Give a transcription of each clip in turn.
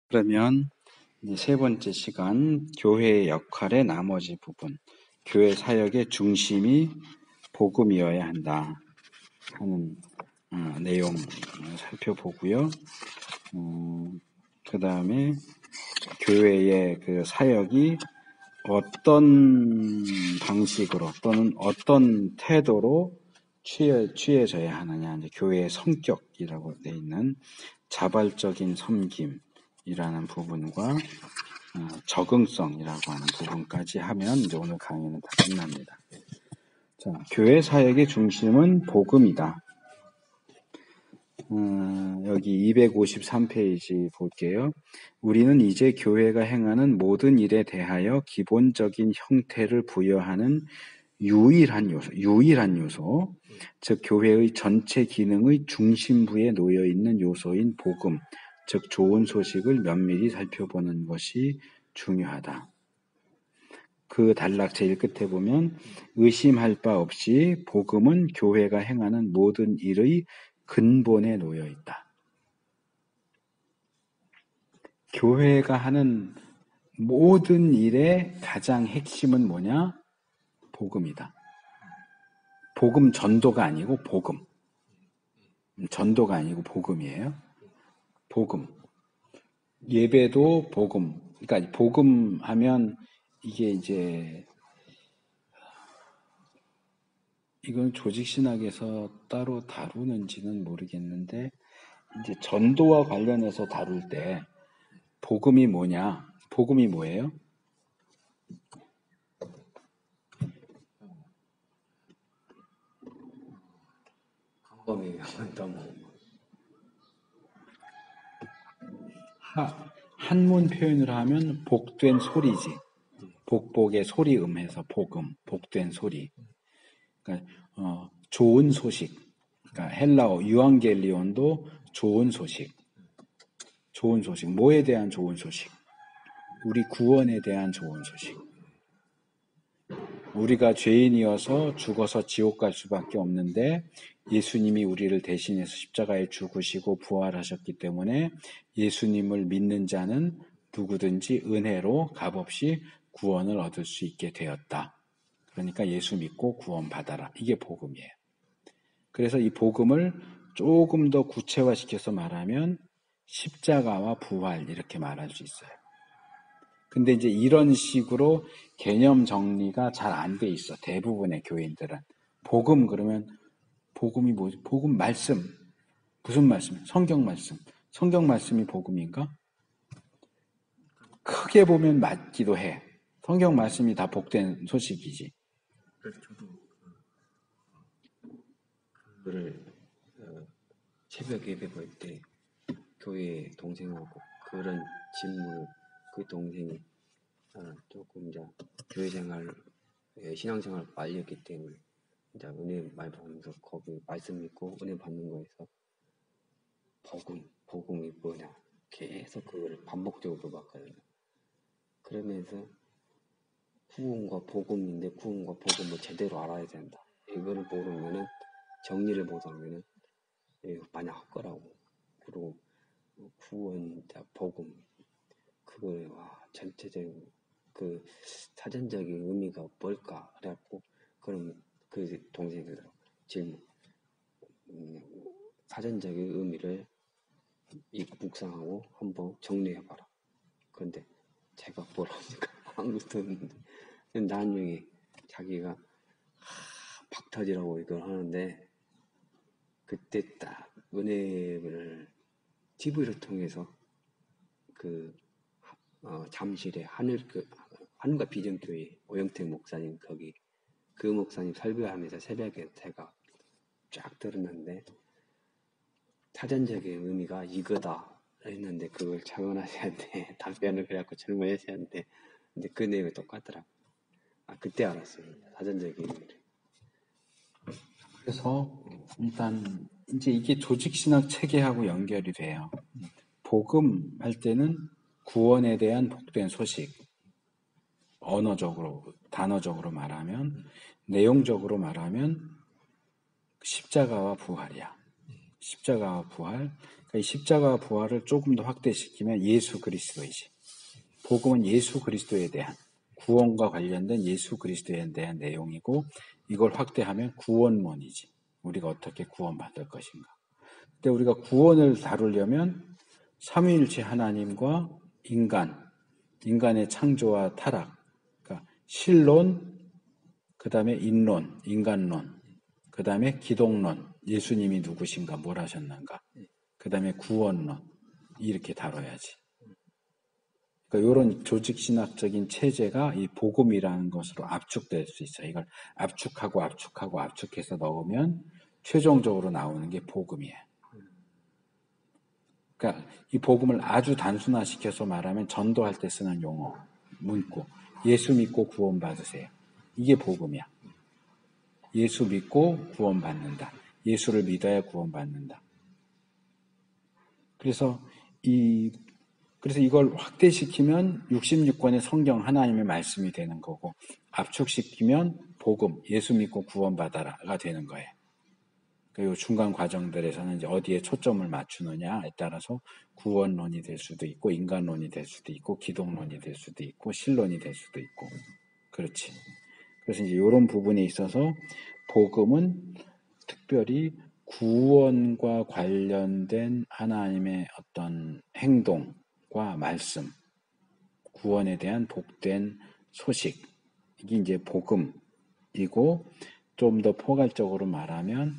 그러면 이제 세 번째 시간, 교회의 역할의 나머지 부분, 교회 사역의 중심이 복음이어야 한다 하는 내용 살펴보고요. 그 다음에 교회의 그 사역이 어떤 방식으로 또는 어떤 태도로 취해져야 하느냐, 이제 교회의 성격이라고 되어 있는 자발적인 섬김이라는 부분과 적응성이라고 하는 부분까지 하면 이제 오늘 강의는 다 끝납니다. 자, 교회 사역의 중심은 복음이다. 여기 253페이지 볼게요. 우리는 이제 교회가 행하는 모든 일에 대하여 기본적인 형태를 부여하는 유일한 요소, 즉 교회의 전체 기능의 중심부에 놓여 있는 요소인 복음, 즉 좋은 소식을 면밀히 살펴보는 것이 중요하다. 그 단락 제일 끝에 보면 의심할 바 없이 복음은 교회가 행하는 모든 일의 근본에 놓여 있다. 교회가 하는 모든 일의 가장 핵심은 뭐냐? 복음이다. 복음 전도가 아니고 복음. 전도가 아니고 복음이에요. 복음. 예배도 복음. 그러니까 복음 하면 이게 이제 이건 조직신학에서 따로 다루는지는 모르겠는데 이제 전도와 관련해서 다룰 때 복음이 뭐냐? 복음이 뭐예요? 한문 표현으로 하면 복된 소리지. 복복의 소리음해서 복음, 복된 소리. 그러니까 좋은 소식. 그러니까 헬라어 유앙겔리온도 좋은 소식. 좋은 소식. 뭐에 대한 좋은 소식? 우리 구원에 대한 좋은 소식. 우리가 죄인이어서 죽어서 지옥 갈 수밖에 없는데 예수님이 우리를 대신해서 십자가에 죽으시고 부활하셨기 때문에 예수님을 믿는 자는 누구든지 은혜로 값없이 구원을 얻을 수 있게 되었다. 그러니까 예수 믿고 구원받아라. 이게 복음이에요. 그래서 이 복음을 조금 더 구체화시켜서 말하면 십자가와 부활 이렇게 말할 수 있어요. 근데 이제 이런 식으로 개념 정리가 잘 안 돼 있어. 대부분의 교인들은. 복음 그러면 복음이 뭐지? 복음 말씀. 무슨 말씀? 성경 말씀. 성경 말씀이 복음인가? 크게 보면 맞기도 해. 성경 말씀이 다 복된 소식이지. 그래서 저도 그거를 새벽 예배 볼 때 교회 동생하고 그런 질문을 그 동생이 조금 이제 교회 생활, 신앙생활 빨렸기 때문에 이제 은혜 많이 받으면서 거기 말씀 믿고 은혜 받는 거에서 복음이 뭐냐 계속 그걸 반복적으로 물어봤거든요. 그러면서 구원과 복음인데 구원과 복음을 제대로 알아야 된다. 이거를 모르면은 정리를 못하면은 많이 할 거라고. 그리고 구원, 복음 그걸 전체적인 그 사전적인 의미가 뭘까 그래갖고 그럼 그 동생들 질문 사전적인 의미를 묵상하고 한번 정리해봐라. 그런데 제가 뭐랍니까 아무것도 없는데 나중에 자기가 박 터지라고 이걸 하는데 그때 딱 은혜를 TV를 통해서 그 잠실에 하늘과 비전교회 오영택 목사님 거기 그 목사님 설교하면서 새벽에 제가 쫙 들었는데 사전적인 의미가 이거다 했는데 그걸 적어놔야 돼. 답변을 그래갖고 질문했어야 하는데 근데 그 내용이 똑같더라고. 그때 알았어요. 사전적인 의미를. 그래서 일단 이제 이게 조직신학 체계하고 연결이 돼요. 복음 할 때는 구원에 대한 복된 소식. 언어적으로, 단어적으로 말하면, 내용적으로 말하면 십자가와 부활이야. 십자가와 부활. 그러니까 이 십자가와 부활을 조금 더 확대시키면 예수 그리스도이지. 복음은 예수 그리스도에 대한 구원과 관련된 예수 그리스도에 대한 내용이고 이걸 확대하면 구원론이지. 우리가 어떻게 구원받을 것인가. 근데 우리가 구원을 다루려면 삼위일체 하나님과 인간의 창조와 타락, 그러니까 신론, 그 다음에 인론, 인간론, 그 다음에 기독론, 예수님이 누구신가, 뭘 하셨는가, 그 다음에 구원론, 이렇게 다뤄야지. 그러니까 이런 조직신학적인 체제가 이 복음이라는 것으로 압축될 수 있어요. 이걸 압축해서 넣으면 최종적으로 나오는 게 복음이에요. 그러니까 이 복음을 아주 단순화시켜서 말하면 전도할 때 쓰는 용어, 문구, 예수 믿고 구원받으세요. 이게 복음이야. 예수 믿고 구원받는다. 예수를 믿어야 구원받는다. 그래서 이걸 확대시키면 66권의 성경 하나님의 말씀이 되는 거고 압축시키면 복음, 예수 믿고 구원받아라가 되는 거예요. 그리고 중간 과정들에서는 이제 어디에 초점을 맞추느냐에 따라서 구원론이 될 수도 있고 인간론이 될 수도 있고 기독론이 될 수도 있고 신론이 될 수도 있고 그렇지. 그래서 이제 이런 부분에 있어서 복음은 특별히 구원과 관련된 하나님의 어떤 행동과 말씀, 구원에 대한 복된 소식, 이게 이제 복음이고 좀 더 포괄적으로 말하면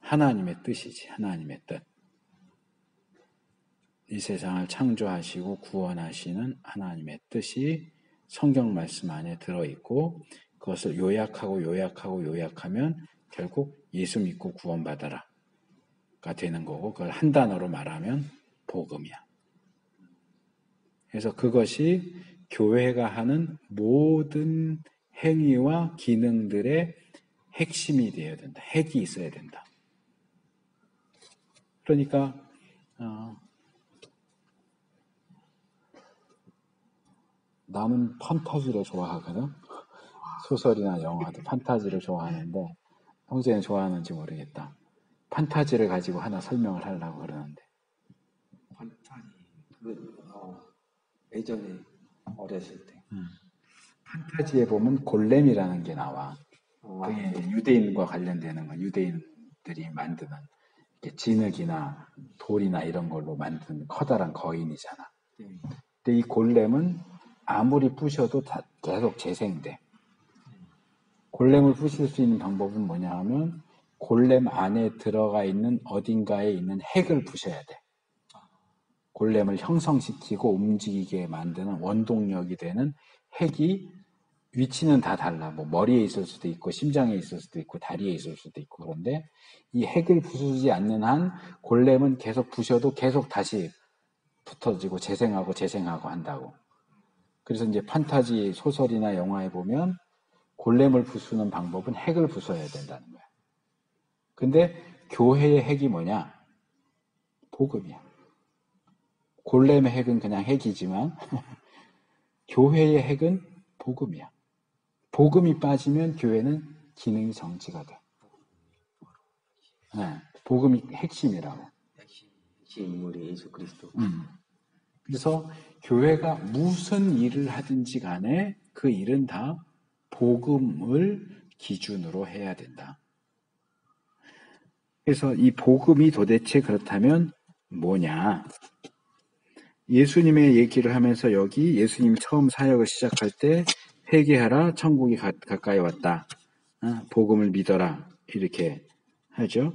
하나님의 뜻이지, 하나님의 뜻. 이 세상을 창조하시고 구원하시는 하나님의 뜻이 성경 말씀 안에 들어있고 그것을 요약하면 결국 예수 믿고 구원받아라가 되는 거고 그걸 한 단어로 말하면 복음이야. 그래서 그것이 교회가 하는 모든 행위와 기능들의 핵심이 되어야 된다. 핵이 있어야 된다. 그러니까 나는 판타지를 좋아하거든. 소설이나 영화도 판타지를 좋아하는데 형제는 좋아하는지 모르겠다. 판타지를 가지고 하나 설명을 하려고 그러는데. 판타지. 예전에 어렸을 때. 판타지에 보면 골렘이라는 게 나와. 그게 유대인과 관련되는 건 유대인들이 만드는 진흙이나 돌이나 이런 걸로 만든 커다란 거인이잖아. 근데 이 골렘은 아무리 부셔도 다 계속 재생돼. 골렘을 부실 수 있는 방법은 뭐냐 하면 골렘 안에 들어가 있는 어딘가에 있는 핵을 부셔야 돼. 골렘을 형성시키고 움직이게 만드는 원동력이 되는 핵이 위치는 다 달라. 뭐 머리에 있을 수도 있고 심장에 있을 수도 있고 다리에 있을 수도 있고 그런데 이 핵을 부수지 않는 한 골렘은 계속 부셔도 계속 다시 붙어지고 재생하고 한다고. 그래서 이제 판타지 소설이나 영화에 보면 골렘을 부수는 방법은 핵을 부숴야 된다는 거야. 근데 교회의 핵이 뭐냐? 복음이야. 골렘의 핵은 그냥 핵이지만 교회의 핵은 복음이야. 복음이 빠지면 교회는 기능이 정지가 돼. 네, 복음이 핵심이라고. 핵심 인물이 예수 그리스도. 그래서 교회가 무슨 일을 하든지 간에 그 일은 다 복음을 기준으로 해야 된다. 그래서 이 복음이 도대체 그렇다면 뭐냐? 예수님의 얘기를 하면서 여기 예수님이 처음 사역을 시작할 때 회개하라 천국이 가까이 왔다. 복음을 믿어라. 이렇게 하죠.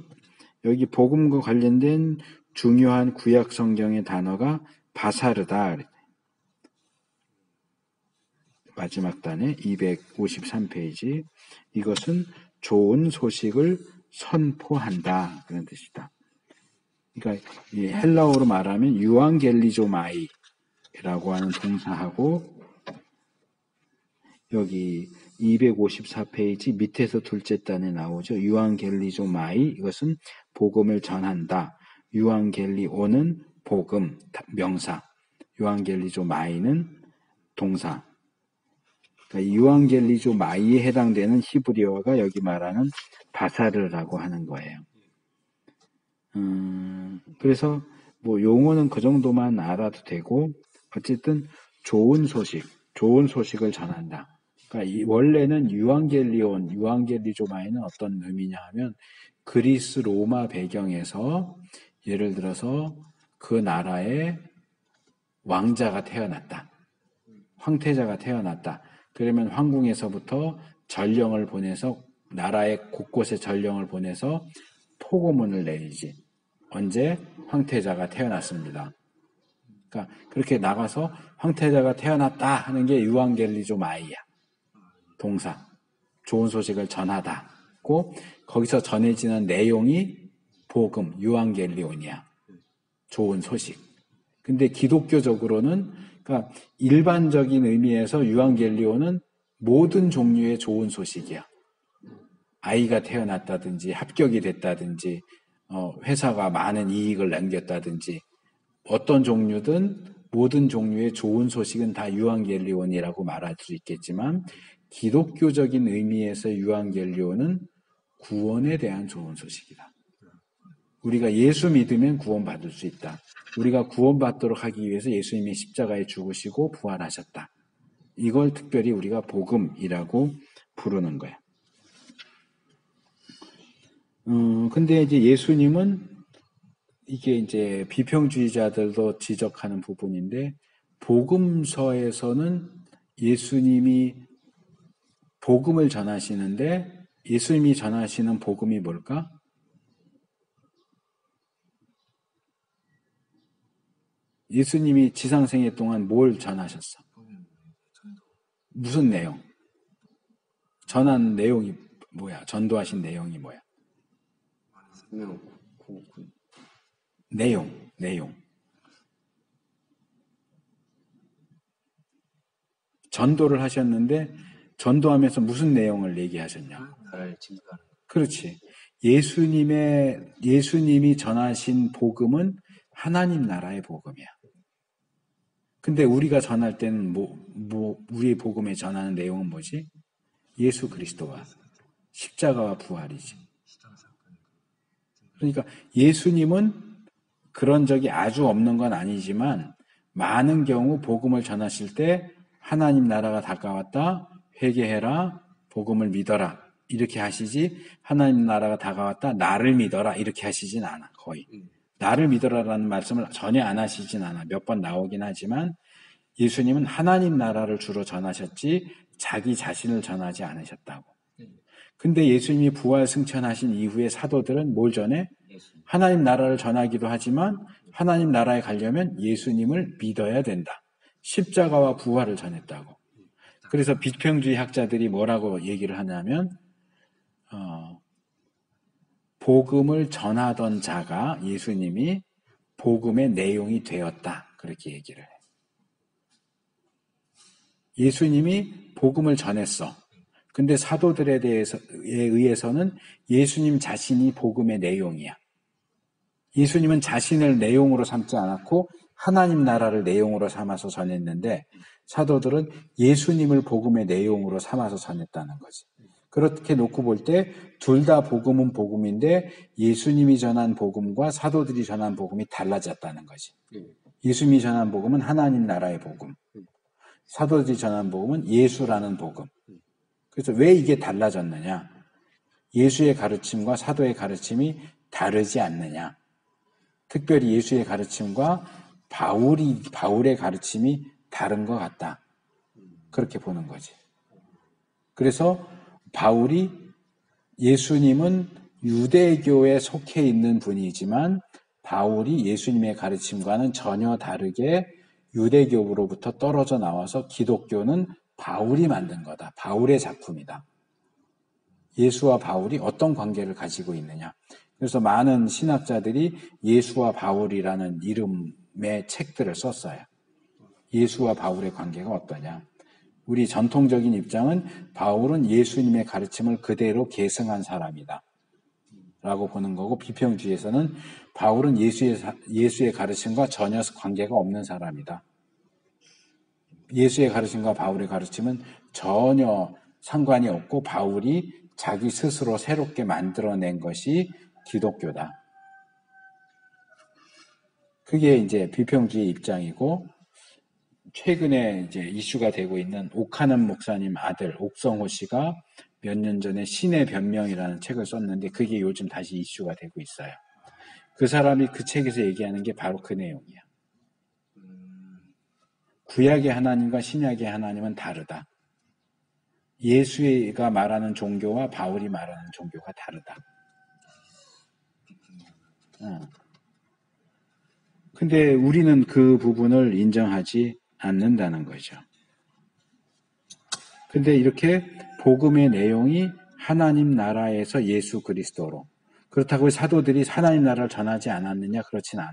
여기 복음과 관련된 중요한 구약 성경의 단어가 바사르다. 마지막 단에 253페이지. 이것은 좋은 소식을 선포한다. 그런 뜻이다. 그러니까 이 헬라어로 말하면 유앙겔리조마이라고 하는 동사하고 여기 254페이지 밑에서 둘째 단에 나오죠. 유앙겔리조마이 이것은 복음을 전한다. 유앙겔리오는 복음 명사. 유앙겔리조마이는 동사. 그러니까 유앙겔리조마이에 해당되는 히브리어가 여기 말하는 바사르라고 하는 거예요. 그래서 뭐 용어는 그 정도만 알아도 되고 어쨌든 좋은 소식을 전한다. 그러니까 원래는 유앙겔리조마이는 어떤 의미냐 하면 그리스 로마 배경에서 예를 들어서 그 나라에 왕자가 태어났다. 황태자가 태어났다. 그러면 황궁에서부터 전령을 보내서 나라의 곳곳에 전령을 보내서 포고문을 내리지. 언제 황태자가 태어났습니다. 그러니까 그렇게 나가서 황태자가 태어났다 하는 게 유앙겔리조마이야. 동사. 좋은 소식을 전하다고 거기서 전해지는 내용이 복음, 유앙겔리온이야. 좋은 소식. 근데 기독교적으로는 그러니까 일반적인 의미에서 유앙겔리온은 모든 종류의 좋은 소식이야. 아이가 태어났다든지 합격이 됐다든지 회사가 많은 이익을 남겼다든지 어떤 종류든 모든 종류의 좋은 소식은 다 유앙겔리온이라고 말할 수 있겠지만 기독교적인 의미에서 유앙겔리온은 구원에 대한 좋은 소식이다. 우리가 예수 믿으면 구원받을 수 있다. 우리가 구원받도록 하기 위해서 예수님이 십자가에 죽으시고 부활하셨다. 이걸 특별히 우리가 복음이라고 부르는 거야. 근데 이제 예수님은 이게 이제 비평주의자들도 지적하는 부분인데 복음서에서는 예수님이 복음을 전하시는데 예수님이 전하시는 복음이 뭘까? 예수님이 지상생애 동안 뭘 전하셨어? 무슨 내용? 전한 내용이 뭐야? 전도하신 내용이 뭐야? 내용. 전도를 하셨는데 전도하면서 무슨 내용을 얘기하셨냐? 그렇지. 예수님이 전하신 복음은 하나님 나라의 복음이야. 근데 우리가 전할 때는 우리의 복음에 전하는 내용은 뭐지? 예수 그리스도와 십자가와 부활이지. 그러니까 예수님은 그런 적이 아주 없는 건 아니지만 많은 경우 복음을 전하실 때 하나님 나라가 다가왔다, 회개해라, 복음을 믿어라 이렇게 하시지 하나님 나라가 다가왔다, 나를 믿어라 이렇게 하시진 않아. 거의. 나를 믿어라라는 말씀을 전혀 안 하시진 않아. 몇 번 나오긴 하지만 예수님은 하나님 나라를 주로 전하셨지 자기 자신을 전하지 않으셨다고. 근데 예수님이 부활 승천하신 이후에 사도들은 뭘 전해? 하나님 나라를 전하기도 하지만 하나님 나라에 가려면 예수님을 믿어야 된다. 십자가와 부활을 전했다고. 그래서 비평주의 학자들이 뭐라고 얘기를 하냐면 복음을 전하던 자가 예수님이 복음의 내용이 되었다. 그렇게 얘기를 해. 예수님이 복음을 전했어. 근데 사도들에 의해서는 예수님 자신이 복음의 내용이야. 예수님은 자신을 내용으로 삼지 않았고 하나님 나라를 내용으로 삼아서 전했는데 사도들은 예수님을 복음의 내용으로 삼아서 전했다는 거지. 그렇게 놓고 볼 때 둘 다 복음은 복음인데 예수님이 전한 복음과 사도들이 전한 복음이 달라졌다는 거지. 예수님이 전한 복음은 하나님 나라의 복음. 사도들이 전한 복음은 예수라는 복음. 그래서 왜 이게 달라졌느냐? 예수의 가르침과 사도의 가르침이 다르지 않느냐? 특별히 예수의 가르침과 바울의 가르침이 다른 것 같다. 그렇게 보는 거지. 그래서 바울이 예수님은 유대교에 속해 있는 분이지만 바울이 예수님의 가르침과는 전혀 다르게 유대교로부터 떨어져 나와서 기독교는 바울이 만든 거다. 바울의 작품이다. 예수와 바울이 어떤 관계를 가지고 있느냐. 그래서 많은 신학자들이 예수와 바울이라는 이름의 책들을 썼어요. 예수와 바울의 관계가 어떠냐. 우리 전통적인 입장은 바울은 예수님의 가르침을 그대로 계승한 사람이다. 라고 보는 거고 비평주의에서는 바울은 예수의 가르침과 전혀 관계가 없는 사람이다. 예수의 가르침과 바울의 가르침은 전혀 상관이 없고 바울이 자기 스스로 새롭게 만들어낸 것이 기독교다. 그게 이제 비평지의 입장이고, 최근에 이제 이슈가 되고 있는 옥하는 목사님 아들 옥성호 씨가 몇 년 전에 신의 변명이라는 책을 썼는데 그게 요즘 다시 이슈가 되고 있어요. 그 사람이 그 책에서 얘기하는 게 바로 그 내용이야. 구약의 하나님과 신약의 하나님은 다르다. 예수가 말하는 종교와 바울이 말하는 종교가 다르다. 근데 우리는 그 부분을 인정하지 않는다는 거죠. 근데 이렇게 복음의 내용이 하나님 나라에서 예수 그리스도로, 그렇다고 사도들이 하나님 나라를 전하지 않았느냐? 그렇진 않아.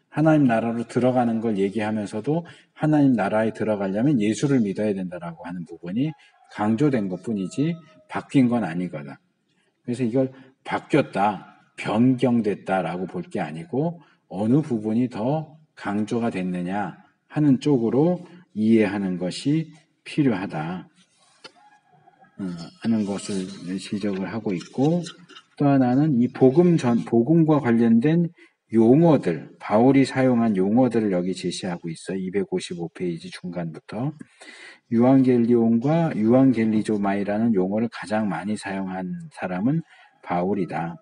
하나님 나라로 들어가는 걸 얘기하면서도 하나님 나라에 들어가려면 예수를 믿어야 된다라고 하는 부분이 강조된 것뿐이지 바뀐 건 아니거든. 그래서 이걸 바뀌었다, 변경됐다라고 볼 게 아니고 어느 부분이 더 강조가 됐느냐 하는 쪽으로 이해하는 것이 필요하다 하는 것을 지적을 하고 있고, 또 하나는 이 복음과 관련된 용어들, 바울이 사용한 용어들을 여기 제시하고 있어요. 255페이지 중간부터. 유앙겔리온과 유앙겔리조마이라는 용어를 가장 많이 사용한 사람은 바울이다.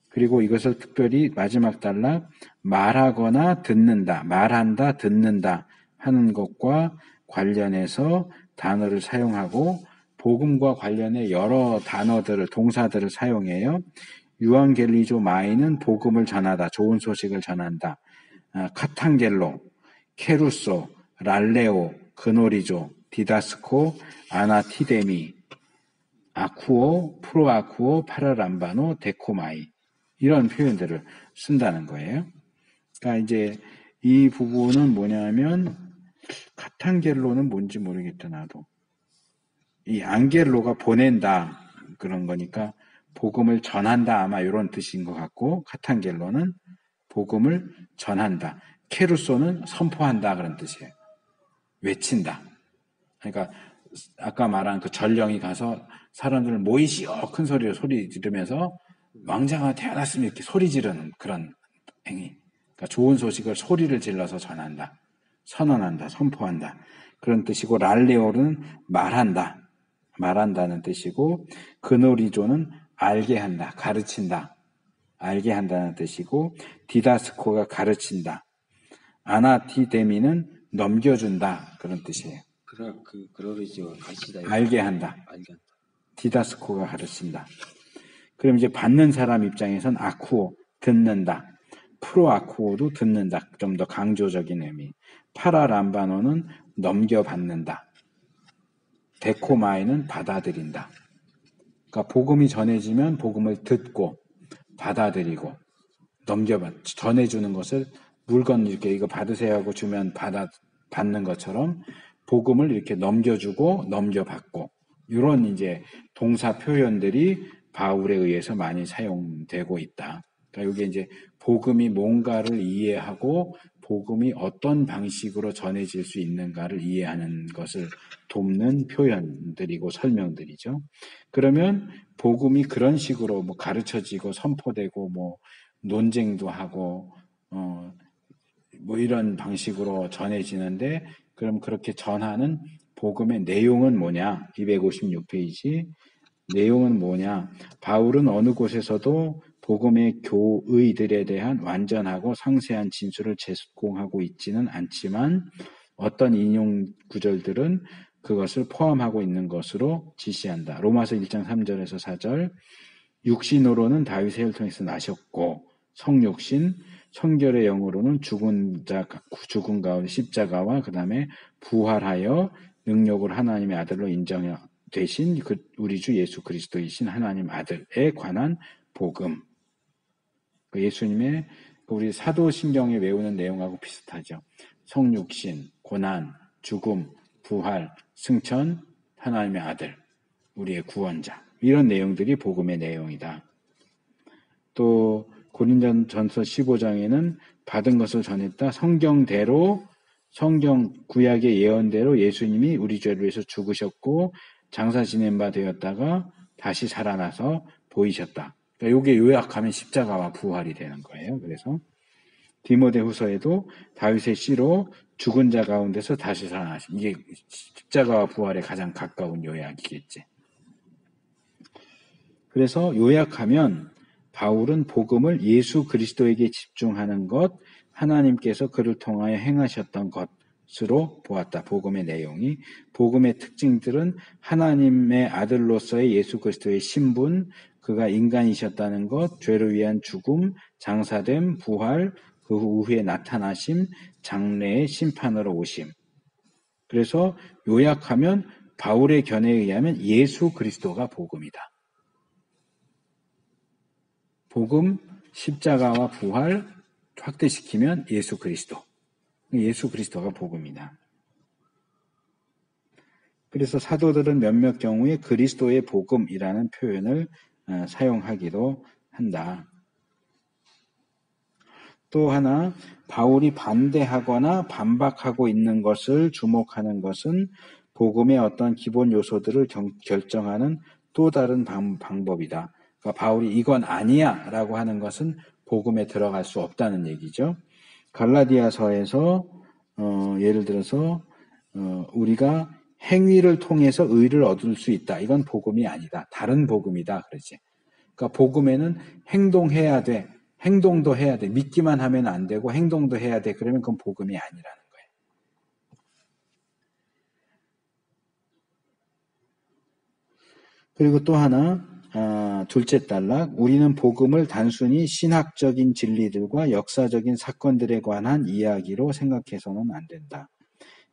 그리고 이것을 특별히 마지막 단락, 말하거나 듣는다, 말한다, 듣는다 하는 것과 관련해서 단어를 사용하고 복음과 관련해 여러 단어들을, 동사들을 사용해요. 유앙겔리조 마이는 복음을 전하다, 좋은 소식을 전한다. 카탄겔로, 케루소, 랄레오, 그노리조, 디다스코, 아나티데미, 아쿠오, 프로아쿠오, 파라람바노, 데코마이 이런 표현들을 쓴다는 거예요. 그러니까 이제 이 부분은 뭐냐면 카탄겔로는 뭔지 모르겠다 나도. 이 안겔로가 보낸다 그런 거니까 복음을 전한다 아마 이런 뜻인 것 같고, 카탄겔로는 복음을 전한다. 케루소는 선포한다 그런 뜻이에요. 외친다. 그러니까 아까 말한 그 전령이 가서 사람들을 모이시오 큰 소리로 소리 지르면서 왕자가 태어났으면 이렇게 소리 지르는 그런 행위. 그러니까 좋은 소식을 소리를 질러서 전한다. 선언한다. 선포한다. 그런 뜻이고, 랄레오는 말한다. 말한다는 뜻이고, 그노리조는 알게 한다. 가르친다. 알게 한다는 뜻이고, 디다스코가 가르친다. 아나티데미는 넘겨준다. 그런 뜻이에요. 그러리죠. 가르치다. 알게 한다. 알게 한다. 디다스코가 가르친다. 그럼 이제 받는 사람 입장에선 아쿠오, 듣는다. 프로아쿠오도 듣는다. 좀 더 강조적인 의미. 파라람바노는 넘겨받는다. 데코마이는 받아들인다. 그러니까 복음이 전해지면 복음을 듣고 받아들이고 전해주는 것을 물건 이렇게 이거 받으세요 하고 주면 받는 것처럼 복음을 이렇게 넘겨주고 넘겨받고 이런 이제 동사 표현들이 바울에 의해서 많이 사용되고 있다. 그러니까 이게 이제 복음이 뭔가를 이해하고 복음이 어떤 방식으로 전해질 수 있는가를 이해하는 것을 돕는 표현들이고 설명들이죠. 그러면 복음이 그런 식으로 뭐 가르쳐지고 선포되고 뭐 논쟁도 하고 뭐 이런 방식으로 전해지는데, 그럼 그렇게 전하는 복음의 내용은 뭐냐? 256페이지. 내용은 뭐냐? 바울은 어느 곳에서도 복음의 교의들에 대한 완전하고 상세한 진술을 제공하고 있지는 않지만 어떤 인용 구절들은 그것을 포함하고 있는 것으로 지시한다. 로마서 1장 3절에서 4절. 육신으로는 다윗의 혈통에서 나셨고 성육신, 성결의 영으로는 죽은 가운데 십자가와 그 다음에 부활하여 능력을 하나님의 아들로 인정되신 우리 주 예수 그리스도이신 하나님 아들에 관한 복음. 예수님의 우리 사도신경에 외우는 내용하고 비슷하죠. 성육신, 고난, 죽음, 부활, 승천, 하나님의 아들, 우리의 구원자. 이런 내용들이 복음의 내용이다. 또 고린도전서 15장에는 받은 것을 전했다. 성경대로, 성경 구약의 예언대로 예수님이 우리 죄를 위해서 죽으셨고 장사 지낸 바 되었다가 다시 살아나서 보이셨다. 그러니까 이게 요약하면 십자가와 부활이 되는 거예요. 그래서 디모데후서에도 다윗의 씨로 죽은 자 가운데서 다시 살아나신, 이게 십자가와 부활에 가장 가까운 요약이겠지. 그래서 요약하면 바울은 복음을 예수 그리스도에게 집중하는 것, 하나님께서 그를 통하여 행하셨던 것으로 보았다. 복음의 내용이. 복음의 특징들은 하나님의 아들로서의 예수 그리스도의 신분, 그가 인간이셨다는 것, 죄를 위한 죽음, 장사됨, 부활, 그 후에 나타나심, 장래의 심판으로 오심. 그래서 요약하면 바울의 견해에 의하면 예수 그리스도가 복음이다. 복음, 십자가와 부활 확대시키면 예수 그리스도가 복음이다. 그래서 사도들은 몇몇 경우에 그리스도의 복음이라는 표현을 사용하기도 한다. 또 하나, 바울이 반대하거나 반박하고 있는 것을 주목하는 것은 복음의 어떤 기본 요소들을 결정하는 또 다른 방법이다. 그러니까 바울이 이건 아니야 라고 하는 것은 복음에 들어갈 수 없다는 얘기죠. 갈라디아서에서 예를 들어서 우리가 행위를 통해서 의를 얻을 수 있다. 이건 복음이 아니다. 다른 복음이다. 그러지. 그러니까 복음에는 행동해야 돼. 행동도 해야 돼. 믿기만 하면 안 되고 행동도 해야 돼. 그러면 그건 복음이 아니라는 거예요. 그리고 또 하나, 둘째 단락, 우리는 복음을 단순히 신학적인 진리들과 역사적인 사건들에 관한 이야기로 생각해서는 안 된다.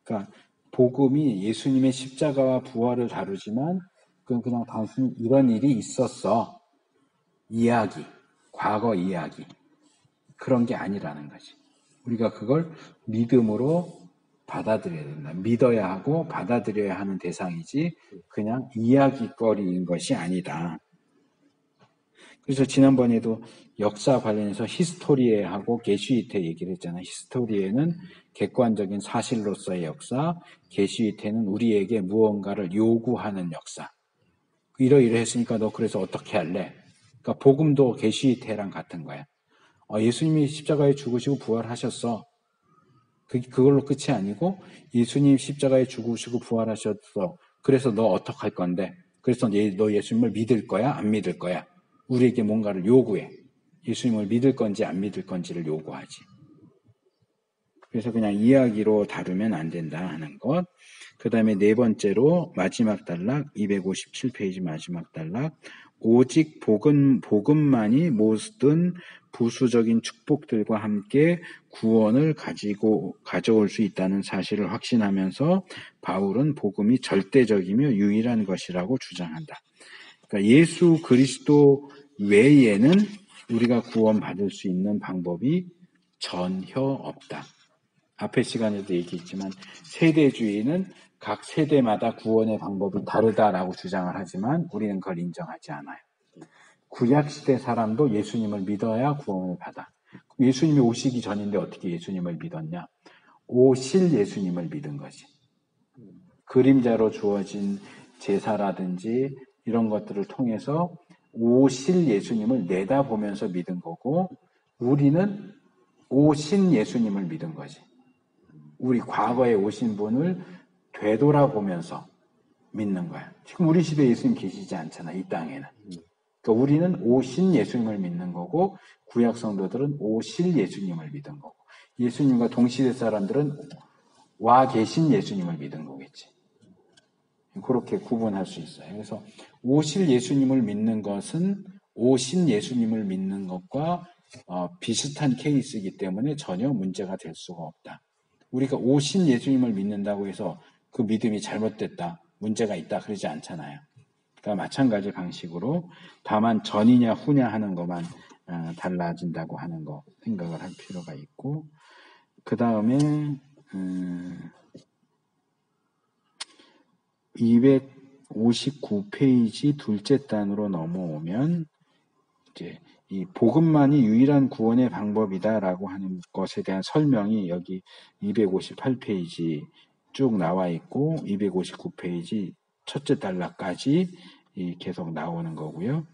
그러니까 복음이 예수님의 십자가와 부활을 다루지만 그건 그냥 단순히 이런 일이 있었어. 이야기, 과거 이야기. 그런 게 아니라는 거지. 우리가 그걸 믿음으로 받아들여야 된다. 믿어야 하고 받아들여야 하는 대상이지 그냥 이야기거리인 것이 아니다. 그래서 지난번에도 역사 관련해서 히스토리에하고 게슈이테 얘기를 했잖아요. 히스토리에는 객관적인 사실로서의 역사, 게슈이테는 우리에게 무언가를 요구하는 역사. 이러이러했으니까 너 그래서 어떻게 할래? 그러니까 복음도 게슈이테랑 같은 거야. 예수님이 십자가에 죽으시고 부활하셨어. 그걸로 끝이 아니고 예수님 십자가에 죽으시고 부활하셨어. 그래서 너 어떡할 건데? 그래서 너 예수님을 믿을 거야? 안 믿을 거야? 우리에게 뭔가를 요구해. 예수님을 믿을 건지 안 믿을 건지를 요구하지. 그래서 그냥 이야기로 다루면 안 된다 하는 것. 그 다음에 네 번째로 마지막 단락, 257페이지 마지막 단락. 오직 복음만이 모든 부수적인 축복들과 함께 구원을 가져올 수 있다는 사실을 확신하면서 바울은 복음이 절대적이며 유일한 것이라고 주장한다. 그러니까 예수 그리스도 외에는 우리가 구원받을 수 있는 방법이 전혀 없다. 앞의 시간에도 얘기했지만 세대주의는 각 세대마다 구원의 방법이 다르다라고 주장을 하지만 우리는 그걸 인정하지 않아요. 구약시대 사람도 예수님을 믿어야 구원을 받아. 예수님이 오시기 전인데 어떻게 예수님을 믿었냐? 오실 예수님을 믿은 거지. 그림자로 주어진 제사라든지 이런 것들을 통해서 오실 예수님을 내다보면서 믿은 거고 우리는 오신 예수님을 믿은 거지. 우리 과거에 오신 분을 되돌아보면서 믿는 거야. 지금 우리 시대에 예수님 계시지 않잖아, 이 땅에는. 그러니까 우리는 오신 예수님을 믿는 거고 구약 성도들은 오실 예수님을 믿은 거고 예수님과 동시대 사람들은 와 계신 예수님을 믿은 거겠지. 그렇게 구분할 수 있어요. 그래서 오실 예수님을 믿는 것은 오신 예수님을 믿는 것과 비슷한 케이스이기 때문에 전혀 문제가 될 수가 없다. 우리가 오신 예수님을 믿는다고 해서 그 믿음이 잘못됐다, 문제가 있다 그러지 않잖아요. 그러니까 마찬가지 방식으로 다만 전이냐 후냐 하는 것만 달라진다고 하는 거 생각을 할 필요가 있고 그 다음에 259페이지 둘째 단으로 넘어오면 이제 이 복음만이 유일한 구원의 방법이다라고 하는 것에 대한 설명이 여기 258페이지 쭉 나와 있고 259페이지 첫째 단락까지 계속 나오는 거고요.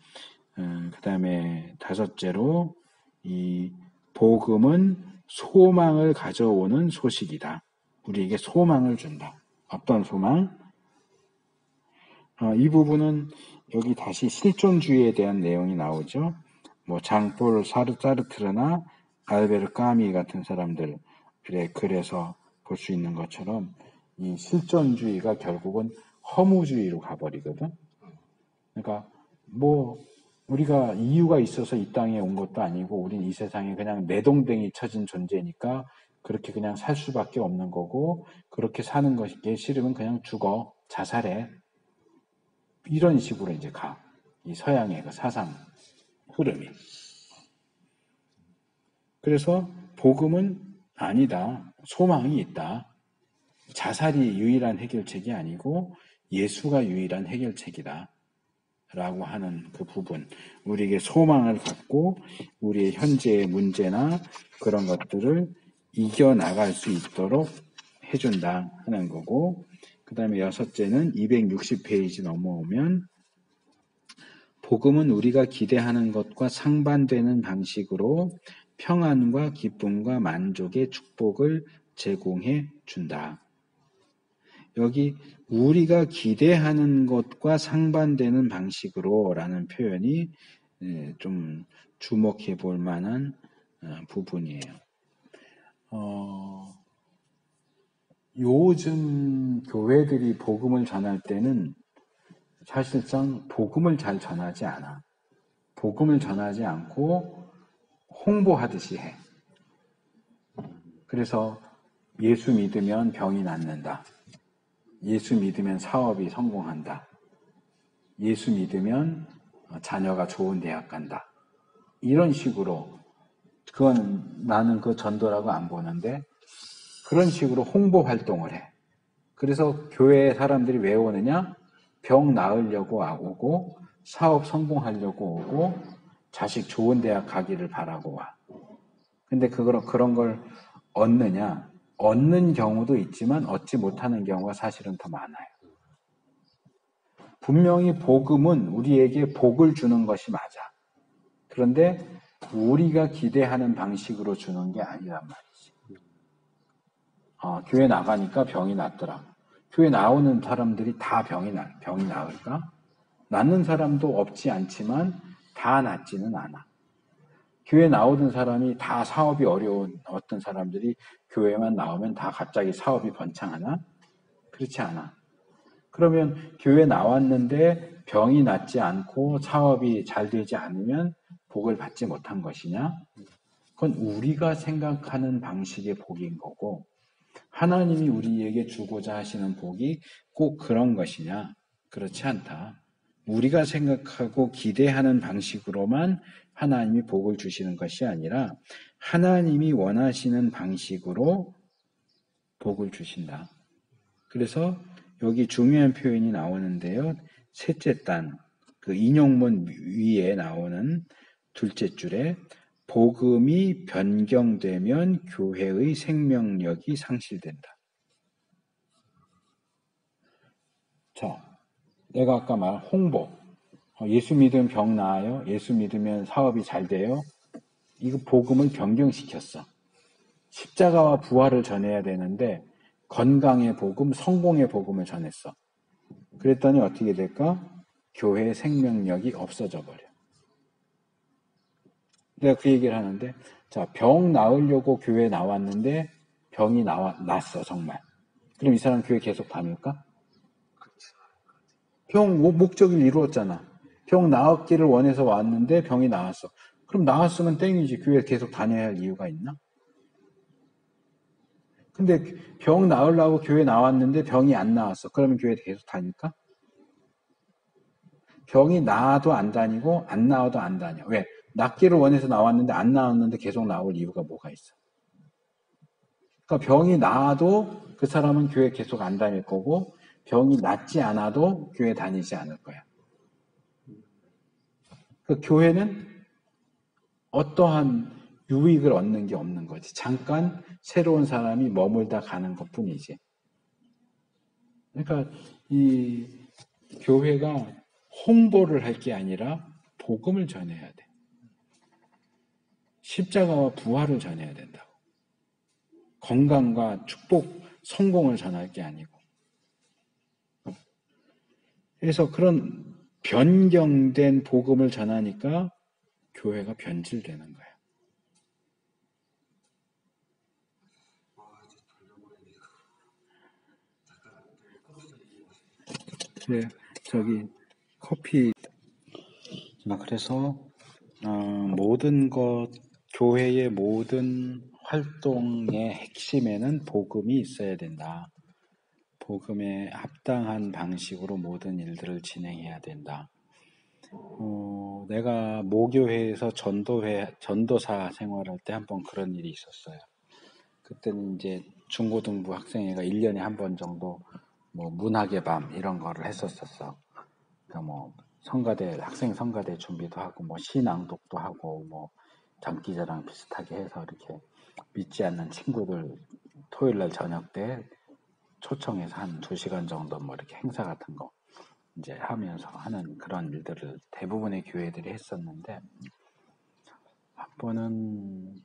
그 다음에 다섯째로 이 복음은 소망을 가져오는 소식이다. 우리에게 소망을 준다. 어떤 소망? 이 부분은 여기 다시 실존주의에 대한 내용이 나오죠. 뭐 장폴 사르트르나 알베르 까미 같은 사람들의 글에서 볼 수 있는 것처럼 이 실존주의가 결국은 허무주의로 가버리거든. 그러니까 뭐 우리가 이유가 있어서 이 땅에 온 것도 아니고 우린 이 세상에 그냥 내동댕이 쳐진 존재니까 그렇게 그냥 살 수밖에 없는 거고 그렇게 사는 것이 싫으면 그냥 죽어, 자살해. 이런 식으로 이제 가. 이 서양의 그 사상 흐름이. 그래서 복음은 아니다. 소망이 있다. 자살이 유일한 해결책이 아니고 예수가 유일한 해결책이다. 라고 하는 그 부분. 우리에게 소망을 갖고 우리의 현재의 문제나 그런 것들을 이겨나갈 수 있도록 해준다 하는 거고, 그 다음에 6째는 260페이지 넘어오면 복음은 우리가 기대하는 것과 상반되는 방식으로 평안과 기쁨과 만족의 축복을 제공해 준다. 여기 우리가 기대하는 것과 상반되는 방식으로 라는 표현이 좀 주목해 볼 만한 부분이에요. 요즘 교회들이 복음을 전할 때는 사실상 복음을 잘 전하지 않아. 복음을 전하지 않고 홍보하듯이 해. 그래서 예수 믿으면 병이 낫는다. 예수 믿으면 사업이 성공한다. 예수 믿으면 자녀가 좋은 대학 간다. 이런 식으로, 그건 나는 그 전도라고 안 보는데 그런 식으로 홍보 활동을 해. 그래서 교회 사람들이 왜 오느냐? 병 나으려고 오고, 사업 성공하려고 오고, 자식 좋은 대학 가기를 바라고 와. 근데 그런 걸 얻느냐? 얻는 경우도 있지만 얻지 못하는 경우가 사실은 더 많아요. 분명히 복음은 우리에게 복을 주는 것이 맞아. 그런데 우리가 기대하는 방식으로 주는 게 아니란 말이지. 교회 나가니까 병이 낫더라. 교회 나오는 사람들이 다 병이 나을까? 낫는 사람도 없지 않지만 다 낫지는 않아. 교회 나오던 사람이 다 사업이 어려운 어떤 사람들이 교회만 나오면 다 갑자기 사업이 번창하나? 그렇지 않아. 그러면 교회 나왔는데 병이 낫지 않고 사업이 잘 되지 않으면 복을 받지 못한 것이냐? 그건 우리가 생각하는 방식의 복인 거고, 하나님이 우리에게 주고자 하시는 복이 꼭 그런 것이냐? 그렇지 않다. 우리가 생각하고 기대하는 방식으로만 하나님이 복을 주시는 것이 아니라 하나님이 원하시는 방식으로 복을 주신다. 그래서 여기 중요한 표현이 나오는데요. 셋째 단, 그 인용문 위에 나오는 둘째 줄에 복음이 변경되면 교회의 생명력이 상실된다. 자, 내가 아까 말한 홍보. 예수 믿으면 병 나아요. 예수 믿으면 사업이 잘 돼요. 이거 복음을 변경시켰어. 십자가와 부활을 전해야 되는데 건강의 복음, 성공의 복음을 전했어. 그랬더니 어떻게 될까? 교회의 생명력이 없어져 버려. 내가 그 얘기를 하는데, 자, 병 나으려고 교회 나왔는데 병이 났어, 정말. 그럼 이 사람 교회 계속 다닐까? 병 목적을 이루었잖아. 병 나았기를 원해서 왔는데 병이 나았어. 그럼 나았으면 땡이지. 교회 계속 다녀야 할 이유가 있나? 근데 병 나으려고 교회 나왔는데 병이 안 나왔어. 그러면 교회 계속 다닐까? 병이 나아도 안 다니고 안 나아도 안 다녀. 왜? 낫기를 원해서 나왔는데 안 나왔는데 계속 나올 이유가 뭐가 있어? 그러니까 병이 나아도 그 사람은 교회 계속 안 다닐 거고 병이 낫지 않아도 교회 다니지 않을 거야. 그 교회는 어떠한 유익을 얻는 게 없는 거지. 잠깐 새로운 사람이 머물다 가는 것뿐이지. 그러니까 이 교회가 홍보를 할 게 아니라 복음을 전해야 돼. 십자가와 부활을 전해야 된다고. 건강과 축복, 성공을 전할 게 아니고. 그래서 그런 변경된 복음을 전하니까 교회가 변질되는 거예요. 네, 저기 커피. 그래서 모든 것, 교회의 모든 활동의 핵심에는 복음이 있어야 된다. 복음에 합당한 방식으로 모든 일들을 진행해야 된다. 내가 모교회에서 전도사 생활할 때 한 번 그런 일이 있었어요. 그때는 이제 중고등부 학생회가 1년에 한 번 정도 뭐 문학의 밤 이런 거를 했었었어. 그러니까 뭐 학생 성가대 준비도 하고 뭐 시낭독도 하고 뭐 장기자랑 비슷하게 해서 이렇게 믿지 않는 친구들 토요일 날 저녁 때 초청해서 한 2시간 정도 뭐 이렇게 행사 같은 거 이제 하면서 하는 그런 일들을 대부분의 교회들이 했었는데, 한 번은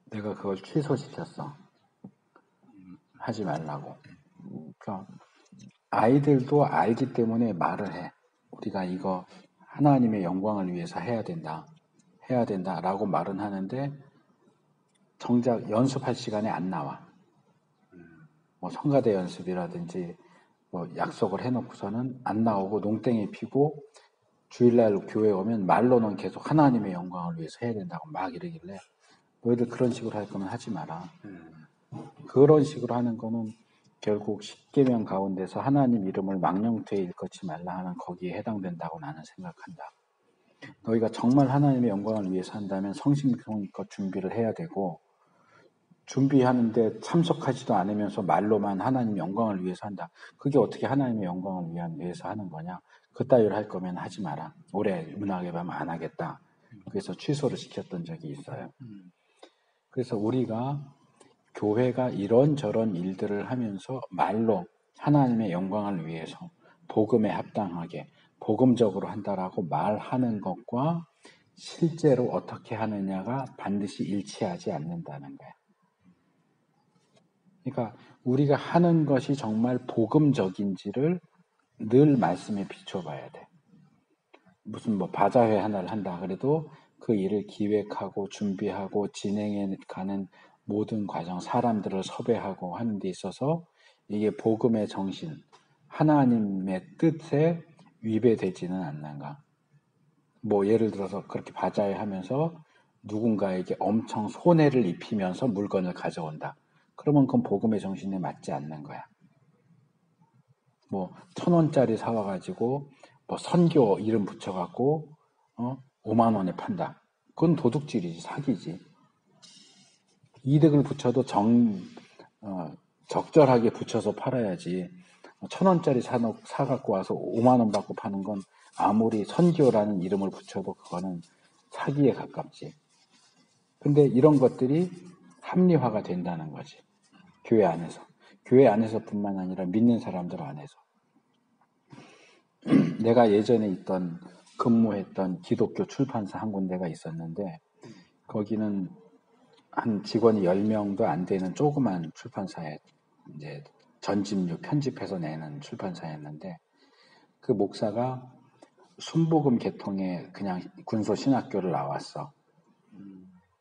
내가 그걸 취소시켰어. 하지 말라고. 그러니까 아이들도 알기 때문에 말을 해. 우리가 이거 하나님의 영광을 위해서 해야 된다라고 말은 하는데 정작 연습할 시간에 안 나와. 뭐 성가대 연습이라든지 뭐 약속을 해놓고서는 안 나오고 농땡이 피고 주일날 교회 오면 말로는 계속 하나님의 영광을 위해서 해야 된다고 막 이러길래 너희들 그런 식으로 할 거면 하지 마라. 그런 식으로 하는 거는 결국 10계명 가운데서 하나님 이름을 망령되이 일컫지 말라 하는 거기에 해당된다고 나는 생각한다. 너희가 정말 하나님의 영광을 위해서 한다면 성심성의껏 준비를 해야 되고, 준비하는데 참석하지도 않으면서 말로만 하나님 영광을 위해서 한다. 그게 어떻게 하나님의 영광을 위해서 하는 거냐. 그따위를 할 거면 하지 마라. 올해 문학의 밤 안 하겠다. 그래서 취소를 시켰던 적이 있어요. 그래서 우리가 교회가 이런저런 일들을 하면서 말로 하나님의 영광을 위해서 복음에 합당하게 복음적으로 한다라고 말하는 것과 실제로 어떻게 하느냐가 반드시 일치하지 않는다는 거야. 그러니까 우리가 하는 것이 정말 복음적인지를 늘 말씀에 비춰봐야 돼. 무슨 뭐 바자회 하나를 한다 그래도 그 일을 기획하고 준비하고 진행해 가는 모든 과정, 사람들을 섭외하고 하는 데 있어서 이게 복음의 정신, 하나님의 뜻에 위배되지는 않는가. 뭐 예를 들어서 그렇게 바자회 하면서 누군가에게 엄청 손해를 입히면서 물건을 가져온다. 그러면 그건 복음의 정신에 맞지 않는 거야. 뭐 1,000원짜리 사와가지고 뭐 선교 이름 붙여갖고 5만 원에 판다. 그건 도둑질이지, 사기지. 이득을 붙여도 적절하게 붙여서 팔아야지. 1,000원짜리 사갖고 와서 5만 원 받고 파는 건 아무리 선교라는 이름을 붙여도 그거는 사기에 가깝지. 근데 이런 것들이 합리화가 된다는 거지. 교회 안에서. 교회 안에서뿐만 아니라 믿는 사람들 안에서. 내가 예전에 근무했던 기독교 출판사 한 군데가 있었는데, 거기는 한 직원이 10명도 안 되는 조그만 출판사에 이제 전집류 편집해서 내는 출판사였는데, 그 목사가 순복음 계통에 그냥 군소신학교를 나왔어.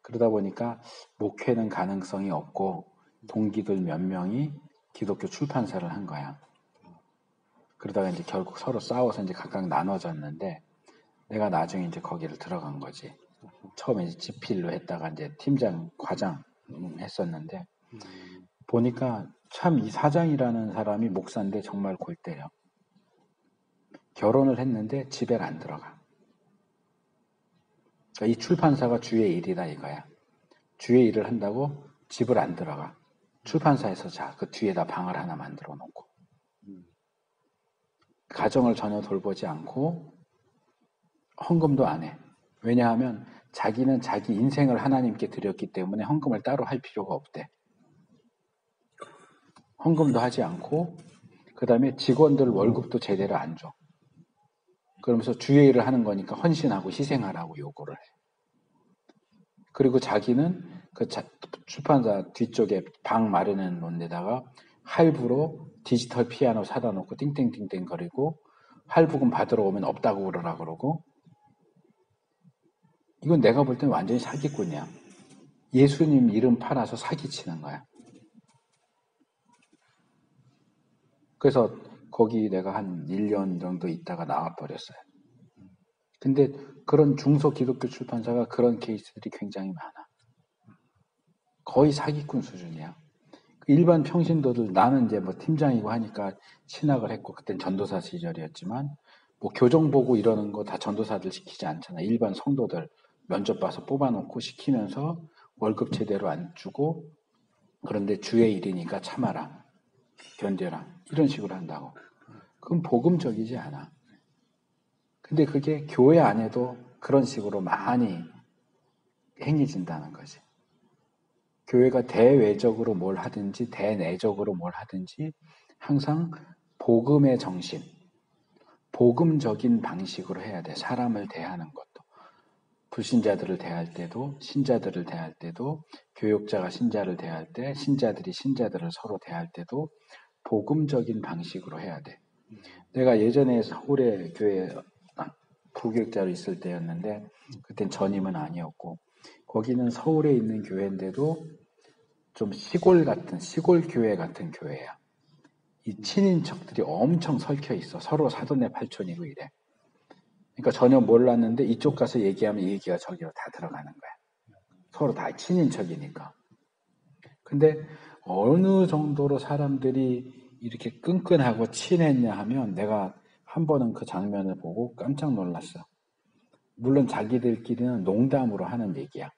그러다 보니까 목회는 가능성이 없고 동기들 몇 명이 기독교 출판사를 한 거야. 그러다가 이제 결국 서로 싸워서 이제 각각 나눠졌는데, 내가 나중에 이제 거기를 들어간 거지. 처음에 이제 지필로 했다가 이제 팀장, 과장 했었는데, 보니까 참 이 사장이라는 사람이 목사인데 정말 골 때려. 결혼을 했는데 집에 안 들어가. 그러니까 이 출판사가 주의 일이다 이거야. 주의 일을 한다고 집을 안 들어가. 출판사에서 그 뒤에다 방을 하나 만들어 놓고. 가정을 전혀 돌보지 않고 헌금도 안 해. 왜냐하면 자기는 자기 인생을 하나님께 드렸기 때문에 헌금을 따로 할 필요가 없대. 헌금도 하지 않고 그 다음에 직원들 월급도 제대로 안 줘. 그러면서 주의 일을 하는 거니까 헌신하고 희생하라고 요구를 해. 그리고 자기는 그 출판사 뒤쪽에 방 마련해 놓은 데다가 할부로 디지털 피아노 사다 놓고 띵띵띵띵 거리고 할부금 받으러 오면 없다고 그러라 그러고 이건 내가 볼 때는 완전히 사기꾼이야. 예수님 이름 팔아서 사기치는 거야. 그래서 거기 내가 한 1년 정도 있다가 나와버렸어요. 근데 그런 중소 기독교 출판사가 그런 케이스들이 굉장히 많아. 거의 사기꾼 수준이야. 일반 평신도들, 나는 이제 뭐 팀장이고 하니까 신학을 했고, 그땐 전도사 시절이었지만, 뭐 교정 보고 이러는 거 다 전도사들 시키지 않잖아. 일반 성도들 면접 봐서 뽑아놓고 시키면서 월급 제대로 안 주고, 그런데 주의 일이니까 참아라, 견뎌라, 이런 식으로 한다고. 그건 복음적이지 않아. 근데 그게 교회 안에도 그런 식으로 많이 행해진다는 거지. 교회가 대외적으로 뭘 하든지 대내적으로 뭘 하든지 항상 복음의 정신, 복음적인 방식으로 해야 돼. 사람을 대하는 것도. 불신자들을 대할 때도, 신자들을 대할 때도, 교육자가 신자를 대할 때, 신자들이 신자들을 서로 대할 때도 복음적인 방식으로 해야 돼. 내가 예전에 서울에 교회 부교육자로 있을 때였는데 그땐 전임은 아니었고 거기는 서울에 있는 교회인데도 좀 시골 교회 같은 교회야. 이 친인척들이 엄청 설켜 있어. 서로 사돈네 팔촌이고 이래. 그러니까 전혀 몰랐는데 이쪽 가서 얘기하면 얘기가 저기로 다 들어가는 거야. 서로 다 친인척이니까. 근데 어느 정도로 사람들이 이렇게 끈끈하고 친했냐 하면 내가 한 번은 그 장면을 보고 깜짝 놀랐어. 물론 자기들끼리는 농담으로 하는 얘기야.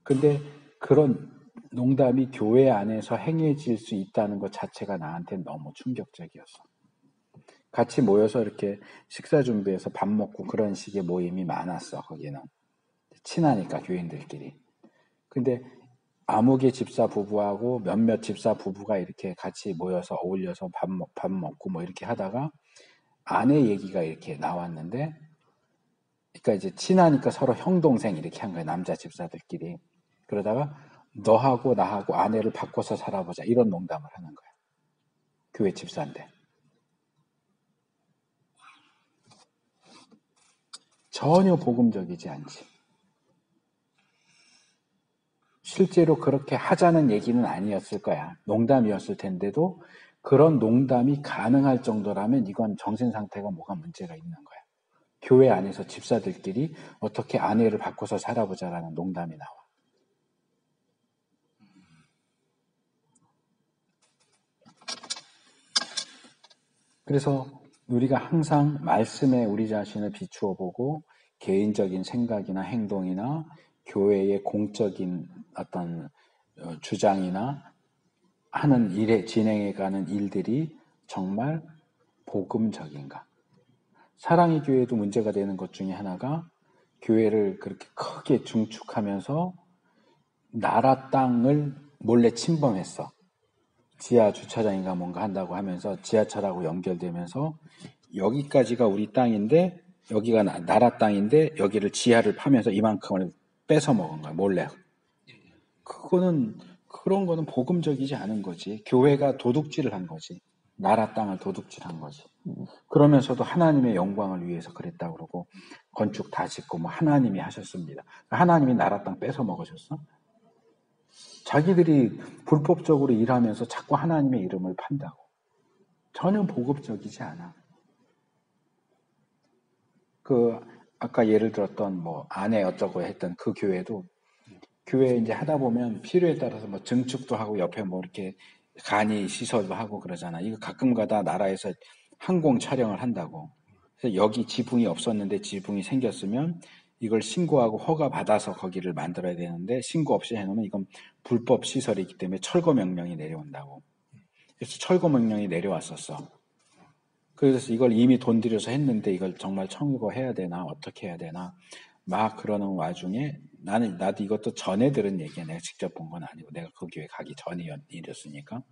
근데 그런 농담이 교회 안에서 행해질 수 있다는 것 자체가 나한테는 너무 충격적이었어. 같이 모여서 이렇게 식사 준비해서 밥 먹고 그런 식의 모임이 많았어, 거기는. 친하니까, 교인들끼리. 근데 아무개 집사 부부하고 몇몇 집사 부부가 이렇게 같이 모여서 어울려서 밥 먹고 뭐 이렇게 하다가 아내 얘기가 이렇게 나왔는데, 그러니까 이제 친하니까 서로 형, 동생 이렇게 한 거야, 남자 집사들끼리. 그러다가 너하고 나하고 아내를 바꿔서 살아보자, 이런 농담을 하는 거야. 교회 집사인데. 전혀 복음적이지 않지. 실제로 그렇게 하자는 얘기는 아니었을 거야. 농담이었을 텐데도 그런 농담이 가능할 정도라면 이건 정신 상태가 뭐가 문제가 있는 거야. 교회 안에서 집사들끼리 어떻게 아내를 바꿔서 살아보자라는 농담이 나와. 그래서 우리가 항상 말씀에 우리 자신을 비추어 보고 개인적인 생각이나 행동이나 교회의 공적인 어떤 주장이나 하는 일에 진행해가는 일들이 정말 복음적인가? 사랑의 교회도 문제가 되는 것 중에 하나가 교회를 그렇게 크게 중축하면서 나라 땅을 몰래 침범했어. 지하 주차장인가 뭔가 한다고 하면서 지하철하고 연결되면서 여기까지가 우리 땅인데 여기가 나라 땅인데 여기를 지하를 파면서 이만큼을 뺏어 먹은 거야, 몰래. 그런 거는 복음적이지 않은 거지. 교회가 도둑질을 한 거지. 나라 땅을 도둑질한 거지. 그러면서도 하나님의 영광을 위해서 그랬다고 그러고 건축 다 짓고 뭐 하나님이 하셨습니다. 하나님이 나라 땅 뺏어 먹으셨어? 자기들이 불법적으로 일하면서 자꾸 하나님의 이름을 판다고. 전혀 복음적이지 않아. 아까 예를 들었던 뭐 아내 어쩌고 했던 그 교회도 교회 이제 하다 보면 필요에 따라서 뭐 증축도 하고 옆에 뭐 이렇게 간이 시설도 하고 그러잖아. 이거 가끔가다 나라에서 항공 촬영을 한다고. 그래서 여기 지붕이 없었는데 지붕이 생겼으면 이걸 신고하고 허가 받아서 거기를 만들어야 되는데 신고 없이 해놓으면 이건 불법 시설이기 때문에 철거 명령이 내려온다고. 그래서 철거 명령이 내려왔었어. 그래서 이걸 이미 돈 들여서 했는데 이걸 정말 청구해야 되나 어떻게 해야 되나 막 그러는 와중에 나도 이것도 전에 들은 얘기야. 내가 직접 본 건 아니고 내가 그 교회 가기 전에 일이었으니까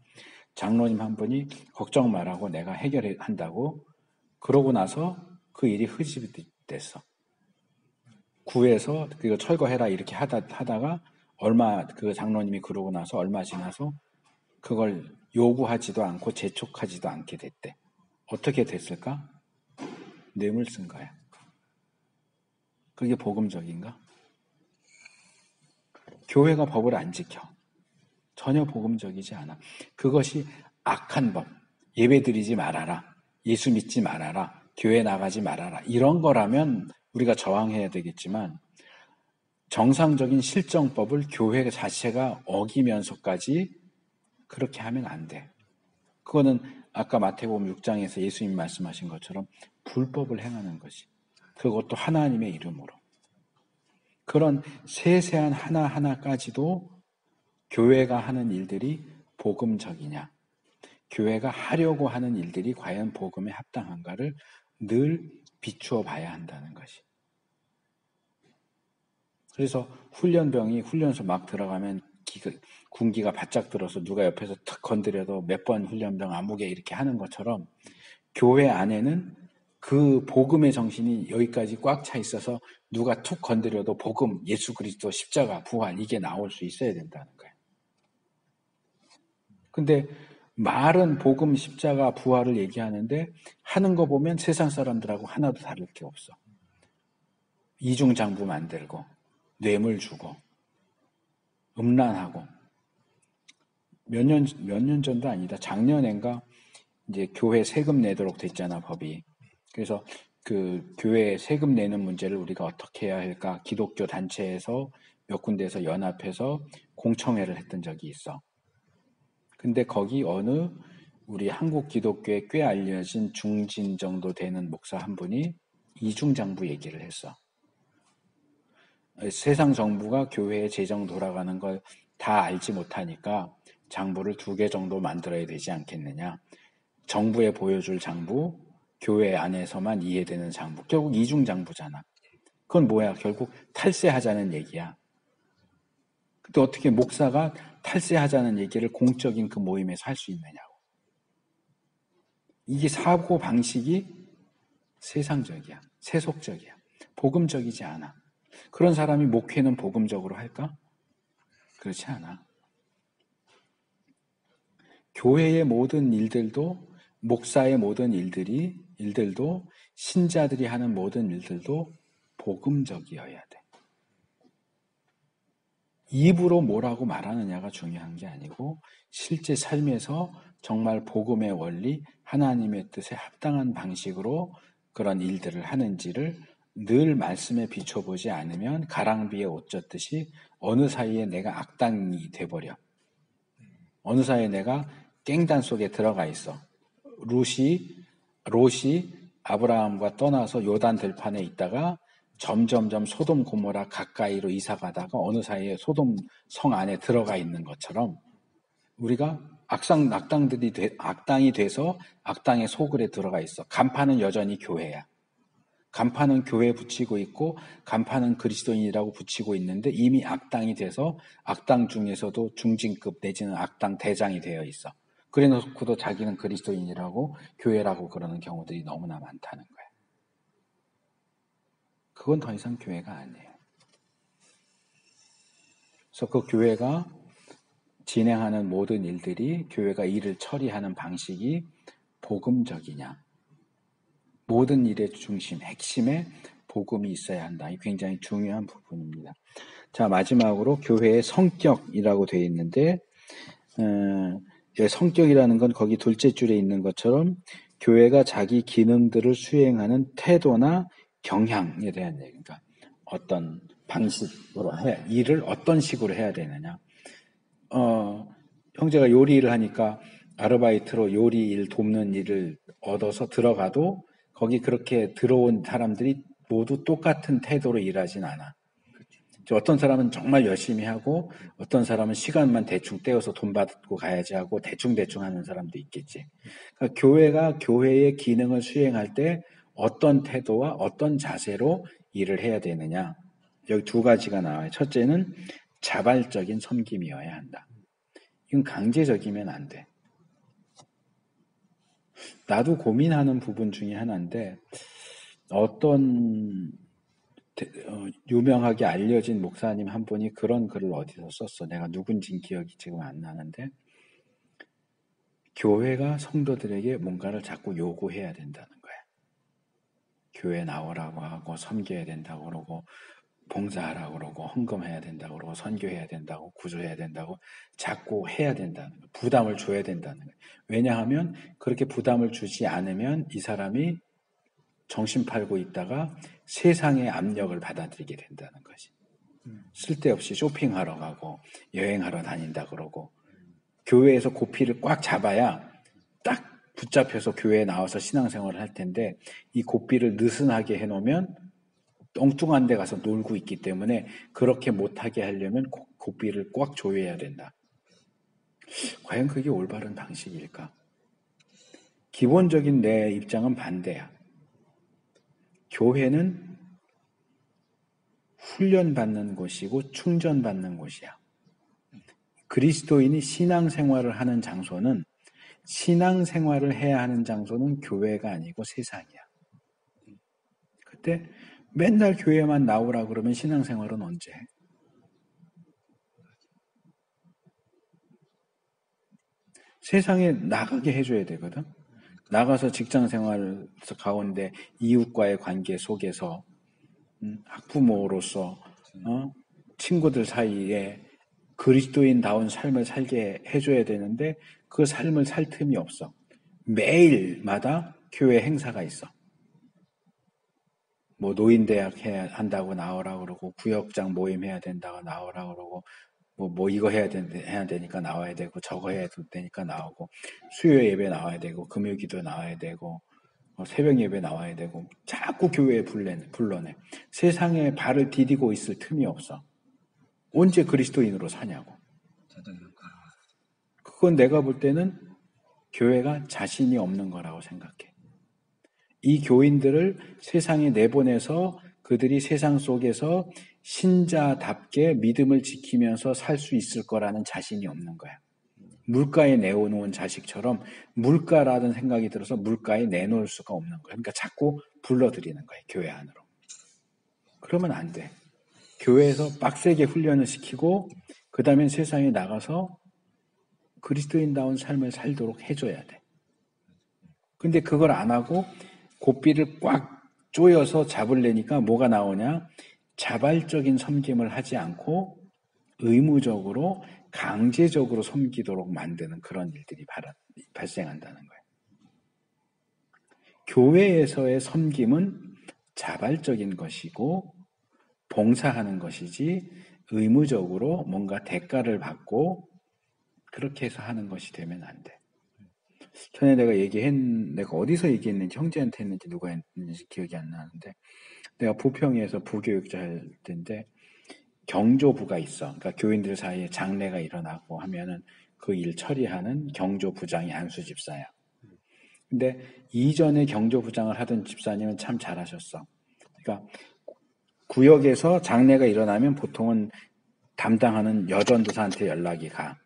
장로님 한 분이 걱정 말라고 내가 해결한다고 그러고 나서 그 일이 흐지부지 됐어. 구에서 그거 철거해라 이렇게 하다가 그 장로님이 그러고 나서 얼마 지나서 그걸 요구하지도 않고 재촉하지도 않게 됐대. 어떻게 됐을까? 뇌물 쓴 거야. 그게 복음적인가? 교회가 법을 안 지켜. 전혀 복음적이지 않아. 그것이 악한 법. 예배 드리지 말아라. 예수 믿지 말아라. 교회 나가지 말아라. 이런 거라면 우리가 저항해야 되겠지만 정상적인 실정법을 교회 자체가 어기면서까지 그렇게 하면 안 돼. 그거는 아까 마태복음 6장에서 예수님 말씀하신 것처럼 불법을 행하는 것이. 그것도 하나님의 이름으로. 그런 세세한 하나하나까지도 교회가 하는 일들이 복음적이냐, 교회가 하려고 하는 일들이 과연 복음에 합당한가를 늘 비추어 봐야 한다는 것이. 그래서 훈련병이 훈련소 막 들어가면 군기가 바짝 들어서 누가 옆에서 탁 건드려도 몇 번 훈련병 아무개 이렇게 하는 것처럼 교회 안에는 그 복음의 정신이 여기까지 꽉 차 있어서 누가 툭 건드려도 복음, 예수 그리스도, 십자가, 부활 이게 나올 수 있어야 된다는 거예요. 근데 말은 복음, 십자가, 부활을 얘기하는데 하는 거 보면 세상 사람들하고 하나도 다를 게 없어. 이중장부 만들고 뇌물 주고 음란하고 몇 년 전도 아니다. 작년엔가 이제 교회 세금 내도록 됐잖아, 법이. 그래서 그 교회 세금 내는 문제를 우리가 어떻게 해야 할까? 기독교 단체에서 몇 군데에서 연합해서 공청회를 했던 적이 있어. 근데 거기 어느 우리 한국 기독교에 꽤 알려진 중진 정도 되는 목사 한 분이 이중장부 얘기를 했어. 세상 정부가 교회의 재정 돌아가는 걸 다 알지 못하니까 장부를 2개 정도 만들어야 되지 않겠느냐. 정부에 보여줄 장부, 교회 안에서만 이해되는 장부. 결국 이중장부잖아. 그건 뭐야? 결국 탈세하자는 얘기야. 근데 어떻게 목사가 탈세하자는 얘기를 공적인 그 모임에서 할 수 있느냐고. 이게 사고 방식이 세상적이야. 세속적이야. 복음적이지 않아. 그런 사람이 목회는 복음적으로 할까? 그렇지 않아. 교회의 모든 일들도, 목사의 모든 일들도, 신자들이 하는 모든 일들도 복음적이어야 돼. 입으로 뭐라고 말하느냐가 중요한 게 아니고 실제 삶에서 정말 복음의 원리, 하나님의 뜻에 합당한 방식으로 그런 일들을 하는지를 늘 말씀에 비춰보지 않으면 가랑비에 옷 젖듯이 어느 사이에 내가 악당이 돼버려. 어느 사이에 내가 깽단 속에 들어가 있어. 롯이 아브라함과 떠나서 요단 들판에 있다가 점점점 소돔 고모라 가까이로 이사 가다가 어느 사이에 소돔 성 안에 들어가 있는 것처럼 우리가 악당이 돼서 악당의 소굴에 들어가 있어. 간판은 여전히 교회야. 간판은 교회에 붙이고 있고 간판은 그리스도인이라고 붙이고 있는데 이미 악당이 돼서 악당 중에서도 중진급 내지는 악당 대장이 되어 있어. 그래놓고도 자기는 그리스도인이라고 교회라고 그러는 경우들이 너무나 많다는 거야. 그건 더 이상 교회가 아니에요. 그래서 그 교회가 진행하는 모든 일들이 교회가 일을 처리하는 방식이 복음적이냐. 모든 일의 중심, 핵심에 복음이 있어야 한다. 이 굉장히 중요한 부분입니다. 자, 마지막으로 교회의 성격이라고 되어 있는데 성격이라는 건 거기 둘째 줄에 있는 것처럼 교회가 자기 기능들을 수행하는 태도나 경향에 대한 얘기니까 어떤 방식으로 일을 어떤 식으로 해야 되느냐. 형제가 요리 일을 하니까 아르바이트로 요리 일 돕는 일을 얻어서 들어가도 거기 그렇게 들어온 사람들이 모두 똑같은 태도로 일하진 않아. 어떤 사람은 정말 열심히 하고 어떤 사람은 시간만 대충 떼어서 돈 받고 가야지 하고 대충 하는 사람도 있겠지. 그러니까 교회가 교회의 기능을 수행할 때 어떤 태도와 어떤 자세로 일을 해야 되느냐. 여기 2가지가 나와요. 첫째는 자발적인 섬김이어야 한다. 이건 강제적이면 안 돼. 나도 고민하는 부분 중에 하나인데 어떤 유명하게 알려진 목사님 한 분이 그런 글을 어디서 썼어. 내가 누군진 기억이 지금 안 나는데, 교회가 성도들에게 뭔가를 자꾸 요구해야 된다는 거야. 교회 나오라고 하고 섬겨야 된다고 그러고 봉사하라고 그러고 헌금해야 된다고 그러고 선교해야 된다고 구조해야 된다고 자꾸 해야 된다는 거야. 부담을 줘야 된다는 거야. 왜냐하면 그렇게 부담을 주지 않으면 이 사람이 정신 팔고 있다가 세상의 압력을 받아들이게 된다는 것이. 쓸데없이 쇼핑하러 가고 여행하러 다닌다 그러고 교회에서 고삐를 꽉 잡아야 딱 붙잡혀서 교회에 나와서 신앙생활을 할 텐데 이 고삐를 느슨하게 해놓으면 엉뚱한 데 가서 놀고 있기 때문에 그렇게 못하게 하려면 고삐를 꽉 조여야 된다. 과연 그게 올바른 방식일까? 기본적인 내 입장은 반대야. 교회는 훈련받는 곳이고 충전받는 곳이야. 그리스도인이 신앙생활을 하는 장소는 신앙생활을 해야 하는 장소는 교회가 아니고 세상이야. 그때 맨날 교회만 나오라 그러면 신앙생활은 언제 해? 세상에 나가게 해줘야 되거든. 나가서 직장생활 가운데 이웃과의 관계 속에서 학부모로서 친구들 사이에 그리스도인다운 삶을 살게 해줘야 되는데 그 삶을 살 틈이 없어. 매일마다 교회 행사가 있어. 뭐 노인대학 해야 한다고 나오라 그러고 구역장 모임 해야 된다고 나오라 그러고 뭐 이거 해야 되니까 나와야 되고 저거 해야 되니까 나오고 수요 예배 나와야 되고 금요기도 나와야 되고 새벽 예배 나와야 되고 자꾸 교회에 불러내. 세상에 발을 디디고 있을 틈이 없어. 언제 그리스도인으로 사냐고. 그건 내가 볼 때는 교회가 자신이 없는 거라고 생각해. 이 교인들을 세상에 내보내서 그들이 세상 속에서 신자답게 믿음을 지키면서 살 수 있을 거라는 자신이 없는 거야. 물가에 내어놓은 자식처럼 물가라는 생각이 들어서 물가에 내놓을 수가 없는 거야. 그러니까 자꾸 불러들이는 거야, 교회 안으로. 그러면 안 돼. 교회에서 빡세게 훈련을 시키고 그 다음에 세상에 나가서 그리스도인다운 삶을 살도록 해줘야 돼. 근데 그걸 안 하고 고삐를 꽉 조여서 잡으려니까 뭐가 나오냐? 자발적인 섬김을 하지 않고 의무적으로 강제적으로 섬기도록 만드는 그런 일들이 발생한다는 거예요. 교회에서의 섬김은 자발적인 것이고 봉사하는 것이지 의무적으로 뭔가 대가를 받고 그렇게 해서 하는 것이 되면 안 돼. 전에 내가 어디서 얘기했는지 형제한테 했는지 누가 했는지 기억이 안 나는데 내가 부평에서 부교육자 할 때인데 경조부가 있어. 그러니까 교인들 사이에 장례가 일어나고 하면은 그 일 처리하는 경조부장이 안수집사야. 근데 이전에 경조부장을 하던 집사님은 참 잘하셨어. 그러니까 구역에서 장례가 일어나면 보통은 담당하는 여전도사한테 연락이 가.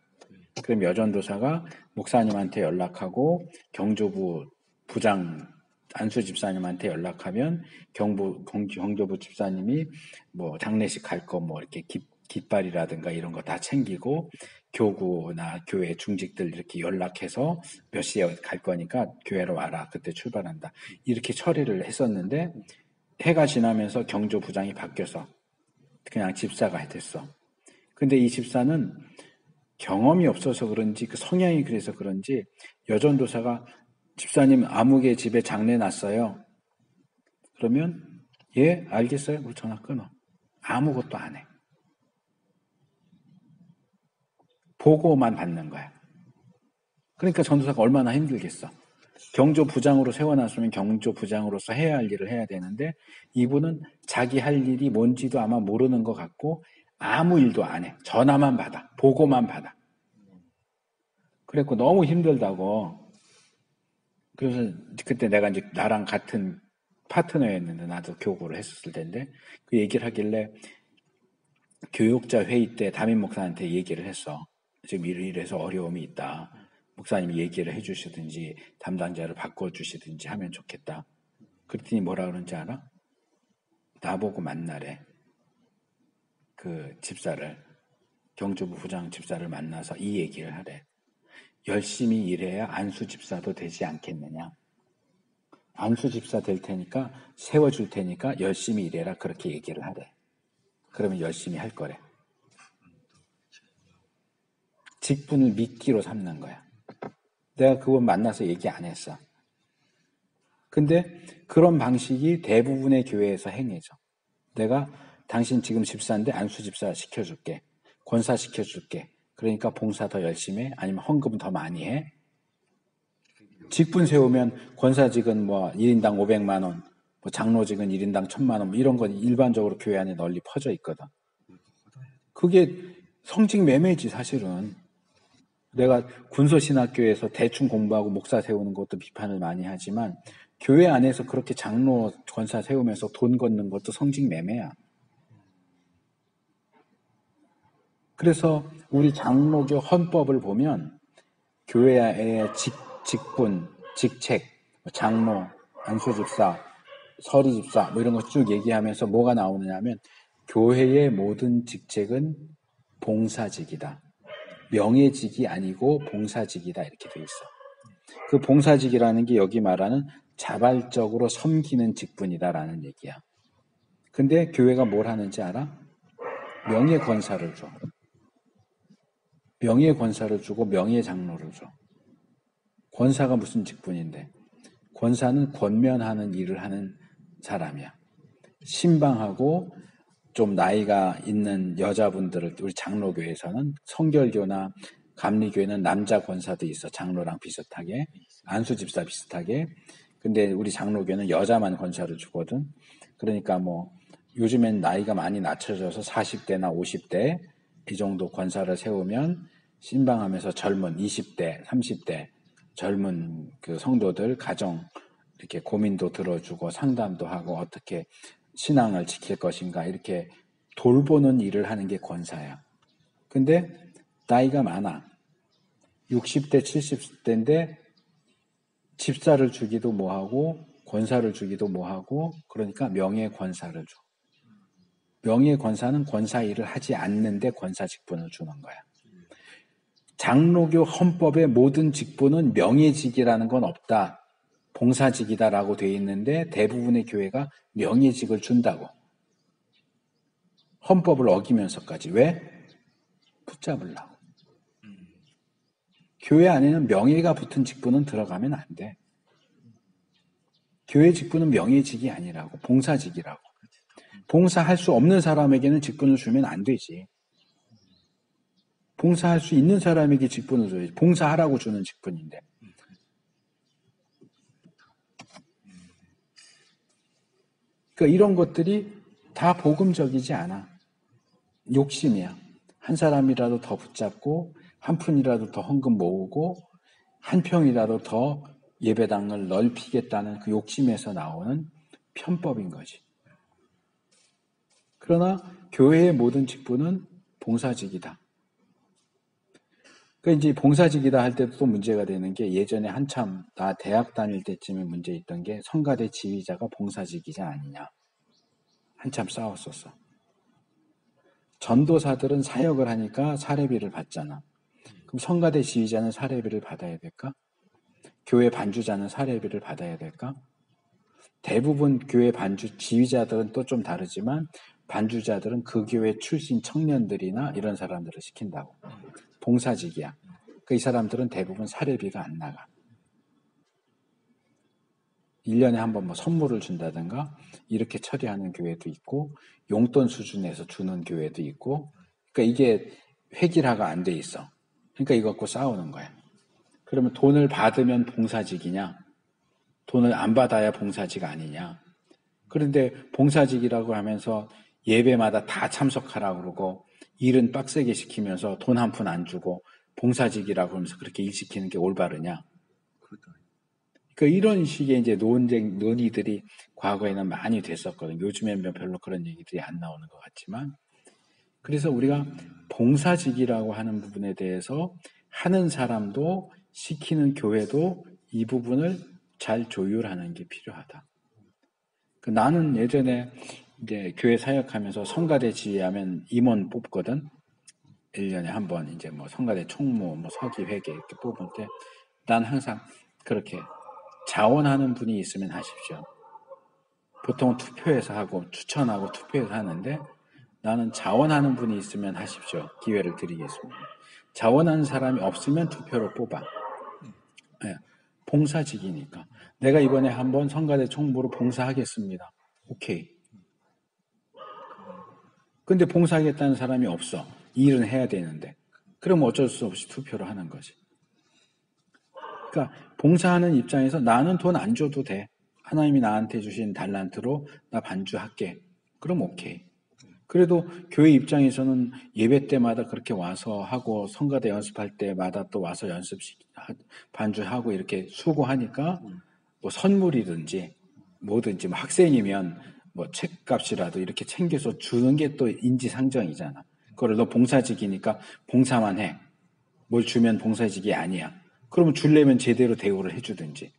그럼 여전도사가 목사님한테 연락하고 경조부 부장 안수 집사님한테 연락하면 경조부 집사님이 뭐 장례식 갈 거 뭐 이렇게 깃발이라든가 이런 거 다 챙기고 교구나 교회 중직들 이렇게 연락해서 몇 시에 갈 거니까 교회로 와라. 그때 출발한다. 이렇게 처리를 했었는데 해가 지나면서 경조부장이 바뀌어서 그냥 집사가 됐어. 근데 이 집사는 경험이 없어서 그런지 그 성향이 그래서 그런지 여전도사가 집사님 아무개 집에 장례 났어요. 그러면 예 알겠어요. 우리 전화 끊어. 아무것도 안 해. 보고만 받는 거야. 그러니까 전도사가 얼마나 힘들겠어. 경조부장으로 세워놨으면 경조부장으로서 해야 할 일을 해야 되는데 이분은 자기 할 일이 뭔지도 아마 모르는 것 같고 아무 일도 안 해. 전화만 받아. 보고만 받아. 그랬고 너무 힘들다고. 그래서 그때 내가 이제 나랑 같은 파트너였는데 나도 교구를 했었을 텐데 그 얘기를 하길래 교육자 회의 때 담임 목사한테 얘기를 했어. 지금 이래서 어려움이 있다. 목사님이 얘기를 해주시든지 담당자를 바꿔주시든지 하면 좋겠다. 그랬더니 뭐라 그런지 알아? 나보고 만나래. 그 집사를, 경주부 부장 집사를 만나서 이 얘기를 하래. 열심히 일해야 안수 집사도 되지 않겠느냐. 안수 집사 될 테니까 세워줄 테니까 열심히 일해라. 그렇게 얘기를 하래. 그러면 열심히 할 거래. 직분을 미끼로 삼는 거야. 내가 그분 만나서 얘기 안 했어. 근데 그런 방식이 대부분의 교회에서 행해져. 내가 당신 지금 집사인데 안수 집사 시켜줄게. 권사 시켜줄게. 그러니까 봉사 더 열심히 해? 아니면 헌금 더 많이 해? 직분 세우면 권사직은 뭐 1인당 500만 원, 뭐 장로직은 1인당 1000만 원, 뭐 이런 건 일반적으로 교회 안에 널리 퍼져 있거든. 그게 성직 매매지 사실은. 내가 군소신학교에서 대충 공부하고 목사 세우는 것도 비판을 많이 하지만 교회 안에서 그렇게 장로 권사 세우면서 돈 걷는 것도 성직 매매야. 그래서 우리 장로교 헌법을 보면 교회의 직분, 직책, 장로, 안수집사, 서리집사 뭐 이런 거 쭉 얘기하면서 뭐가 나오느냐면 교회의 모든 직책은 봉사직이다. 명예직이 아니고 봉사직이다 이렇게 돼 있어. 그 봉사직이라는 게 여기 말하는 자발적으로 섬기는 직분이다라는 얘기야. 근데 교회가 뭘 하는지 알아? 명예권사를 줘. 명예권사를 주고 명예장로를 줘. 권사가 무슨 직분인데? 권사는 권면하는 일을 하는 사람이야. 신방하고 좀 나이가 있는 여자분들을 우리 장로교에서는 성결교나 감리교회는 남자 권사도 있어. 장로랑 비슷하게. 안수집사 비슷하게. 근데 우리 장로교는 여자만 권사를 주거든. 그러니까 뭐 요즘엔 나이가 많이 낮춰져서 40대나 50대 이 정도 권사를 세우면 신방하면서 젊은 20대, 30대 젊은 그 성도들 가정 이렇게 고민도 들어주고 상담도 하고 어떻게 신앙을 지킬 것인가 이렇게 돌보는 일을 하는 게 권사야. 근데 나이가 많아. 60대, 70대인데 집사를 주기도 뭐하고 권사를 주기도 뭐하고 그러니까 명예권사를 줘. 명예권사는 권사 일을 하지 않는데 권사 직분을 주는 거야. 장로교 헌법의 모든 직분은 명예직이라는 건 없다. 봉사직이다라고 돼 있는데 대부분의 교회가 명예직을 준다고. 헌법을 어기면서까지. 왜? 붙잡으려고. 교회 안에는 명예가 붙은 직분은 들어가면 안 돼. 교회 직분은 명예직이 아니라고. 봉사직이라고. 봉사할 수 없는 사람에게는 직분을 주면 안 되지. 봉사할 수 있는 사람에게 직분을 줘야지. 봉사하라고 주는 직분인데. 그러니까 이런 것들이 다 복음적이지 않아. 욕심이야. 한 사람이라도 더 붙잡고 한 푼이라도 더 헌금 모으고 한 평이라도 더 예배당을 넓히겠다는 그 욕심에서 나오는 편법인 거지. 그러나 교회의 모든 직분은 봉사직이다. 그러니까 이제 봉사직이다 할 때도 또 문제가 되는 게 예전에 한참 나 대학 다닐 때쯤에 문제 있던 게 성가대 지휘자가 봉사직이자 아니냐. 한참 싸웠었어. 전도사들은 사역을 하니까 사례비를 받잖아. 그럼 성가대 지휘자는 사례비를 받아야 될까? 교회 반주자는 사례비를 받아야 될까? 대부분 교회 반주 지휘자들은 또 좀 다르지만 반주자들은 그 교회 출신 청년들이나 이런 사람들을 시킨다고. 봉사직이야. 그러니까 이 사람들은 대부분 사례비가 안 나가. 1년에 한 번 뭐 선물을 준다든가 이렇게 처리하는 교회도 있고 용돈 수준에서 주는 교회도 있고 그러니까 이게 획일화가 안 돼 있어. 그러니까 이거 갖고 싸우는 거야. 그러면 돈을 받으면 봉사직이냐? 돈을 안 받아야 봉사직 아니냐? 그런데 봉사직이라고 하면서 예배마다 다 참석하라고 그러고 일은 빡세게 시키면서 돈 한 푼 안 주고 봉사직이라고 하면서 그렇게 일 시키는 게 올바르냐? 그러니까 이런 식의 이제 논의들이 과거에는 많이 됐었거든요. 요즘엔 별로 그런 얘기들이 안 나오는 것 같지만. 그래서 우리가 봉사직이라고 하는 부분에 대해서 하는 사람도 시키는 교회도 이 부분을 잘 조율하는 게 필요하다. 나는 예전에 이제 교회 사역하면서 성가대 지휘하면 임원 뽑거든. 1년에 한 번 이제 뭐 성가대 총무, 뭐 서기 회계 이렇게 뽑을 때 난 항상 그렇게 자원하는 분이 있으면 하십시오. 보통 투표해서 하고 추천하고 투표해서 하는데 나는 자원하는 분이 있으면 하십시오. 기회를 드리겠습니다. 자원하는 사람이 없으면 투표로 뽑아. 예, 봉사직이니까. 내가 이번에 한번 성가대 총무로 봉사하겠습니다. 오케이. 근데 봉사하겠다는 사람이 없어. 일은 해야 되는데. 그럼 어쩔 수 없이 투표를 하는 거지. 그러니까 봉사하는 입장에서 나는 돈 안 줘도 돼. 하나님이 나한테 주신 달란트로 나 반주할게. 그럼 오케이. 그래도 교회 입장에서는 예배 때마다 그렇게 와서 하고 성가대 연습할 때마다 또 와서 반주하고 이렇게 수고하니까 뭐 선물이든지 뭐든지 뭐 학생이면 뭐 책값이라도 이렇게 챙겨서 주는 게 또 인지상정이잖아. 그걸 너 봉사직이니까 봉사만 해. 뭘 주면 봉사직이 아니야. 그러면 주려면 제대로 대우를 해주든지.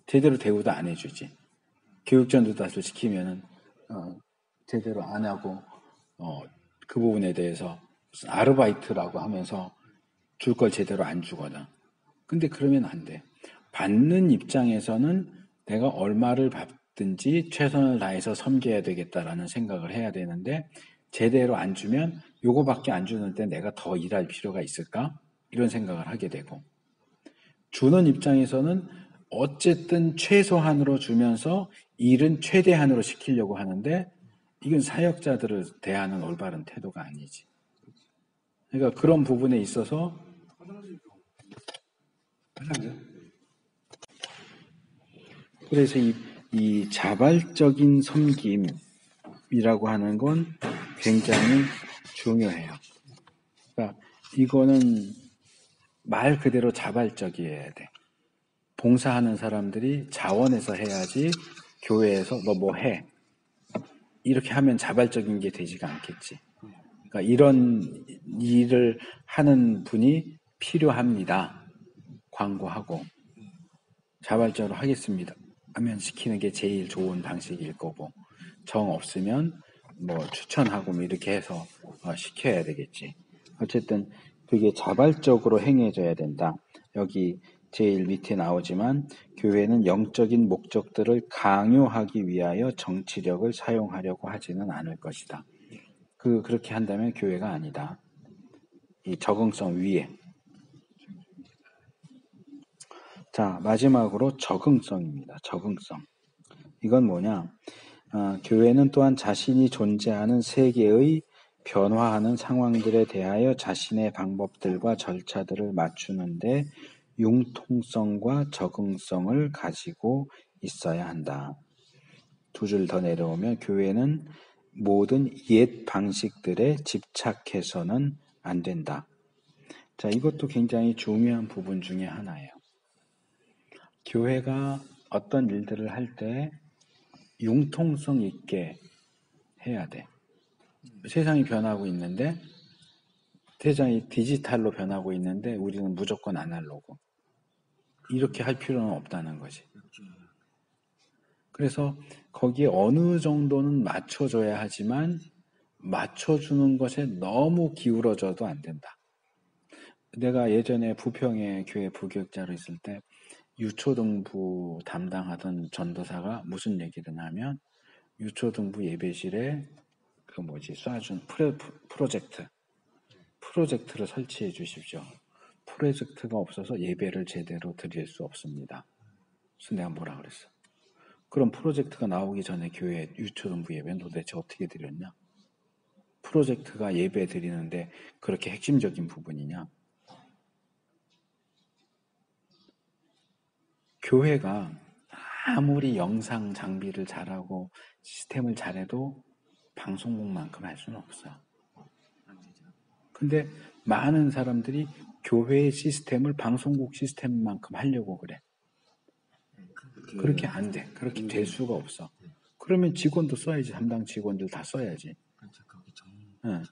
제대로 대우도 안 해주지. 교육전도단을 시키면은 제대로 안 하고 그 부분에 대해서 무슨 아르바이트라고 하면서 줄 걸 제대로 안 주거든. 근데 그러면 안 돼. 받는 입장에서는 내가 얼마를 받든지 최선을 다해서 섬겨야 되겠다라는 생각을 해야 되는데 제대로 안 주면 요거밖에 안 주는데 내가 더 일할 필요가 있을까? 이런 생각을 하게 되고 주는 입장에서는 어쨌든 최소한으로 주면서 일은 최대한으로 시키려고 하는데 이건 사역자들을 대하는 올바른 태도가 아니지. 그러니까 그런 부분에 있어서 그래서 이 자발적인 섬김이라고 하는 건 굉장히 중요해요. 그러니까 이거는 말 그대로 자발적이어야 돼. 봉사하는 사람들이 자원해서 해야지 교회에서 너 뭐 해. 이렇게 하면 자발적인 게 되지가 않겠지. 그러니까 이런 일을 하는 분이 필요합니다. 광고하고 자발적으로 하겠습니다 하면 시키는 게 제일 좋은 방식일 거고 정 없으면 뭐 추천하고 뭐 이렇게 해서 시켜야 되겠지. 어쨌든 그게 자발적으로 행해져야 된다. 여기 제일 밑에 나오지만 교회는 영적인 목적들을 강요하기 위하여 정치력을 사용하려고 하지는 않을 것이다. 그렇게 한다면 교회가 아니다. 이 적응성 위에. 자, 마지막으로 적응성입니다. 적응성. 이건 뭐냐? 교회는 또한 자신이 존재하는 세계의 변화하는 상황들에 대하여 자신의 방법들과 절차들을 맞추는데 융통성과 적응성을 가지고 있어야 한다. 두 줄 더 내려오면 교회는 모든 옛 방식들에 집착해서는 안 된다. 자, 이것도 굉장히 중요한 부분 중에 하나예요. 교회가 어떤 일들을 할 때 융통성 있게 해야 돼. 세상이 변하고 있는데 세상이 디지털로 변하고 있는데 우리는 무조건 아날로그. 이렇게 할 필요는 없다는 거지. 그래서 거기에 어느 정도는 맞춰줘야 하지만 맞춰주는 것에 너무 기울어져도 안 된다. 내가 예전에 부평에 교회 부교육자로 있을 때 유초등부 담당하던 전도사가 무슨 얘기를 하면 유초등부 예배실에 쏴준 프로젝트를 설치해 주십시오. 프로젝트가 없어서 예배를 제대로 드릴 수 없습니다. 그래서 내가 뭐라 그랬어? 그럼 프로젝트가 나오기 전에 교회 유초등부 예배는 도대체 어떻게 드렸냐? 프로젝트가 예배 드리는데 그렇게 핵심적인 부분이냐? 교회가 아무리 영상 장비를 잘하고 시스템을 잘해도 방송국만큼 할 수는 없어. 근데 많은 사람들이 교회의 시스템을 방송국 시스템만큼 하려고 그래. 그렇게 안 돼. 그렇게 될 수가 없어. 그러면 직원도 써야지. 담당 직원들 다 써야지. 응.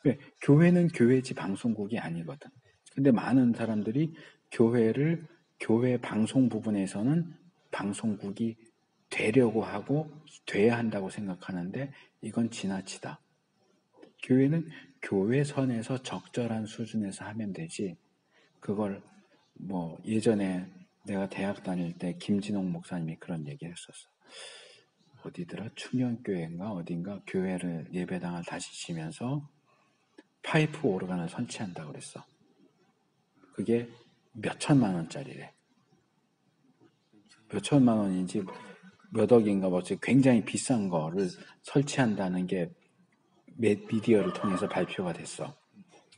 왜? 교회는 교회지 방송국이 아니거든. 근데 많은 사람들이 교회 방송 부분에서는 방송국이 되려고 하고 돼야 한다고 생각하는데 이건 지나치다. 교회는 교회 선에서 적절한 수준에서 하면 되지. 그걸 뭐 예전에 내가 대학 다닐 때 김진홍 목사님이 그런 얘기를 했었어. 어디더라? 충현교회인가 어딘가 교회를 예배당을 다시 지면서 파이프 오르간을 설치한다고 그랬어. 그게 몇 천만 원짜리래. 몇 천만 원인지 몇 억인가 뭐 굉장히 비싼 거를 설치한다는 게 미디어를 통해서 발표가 됐어.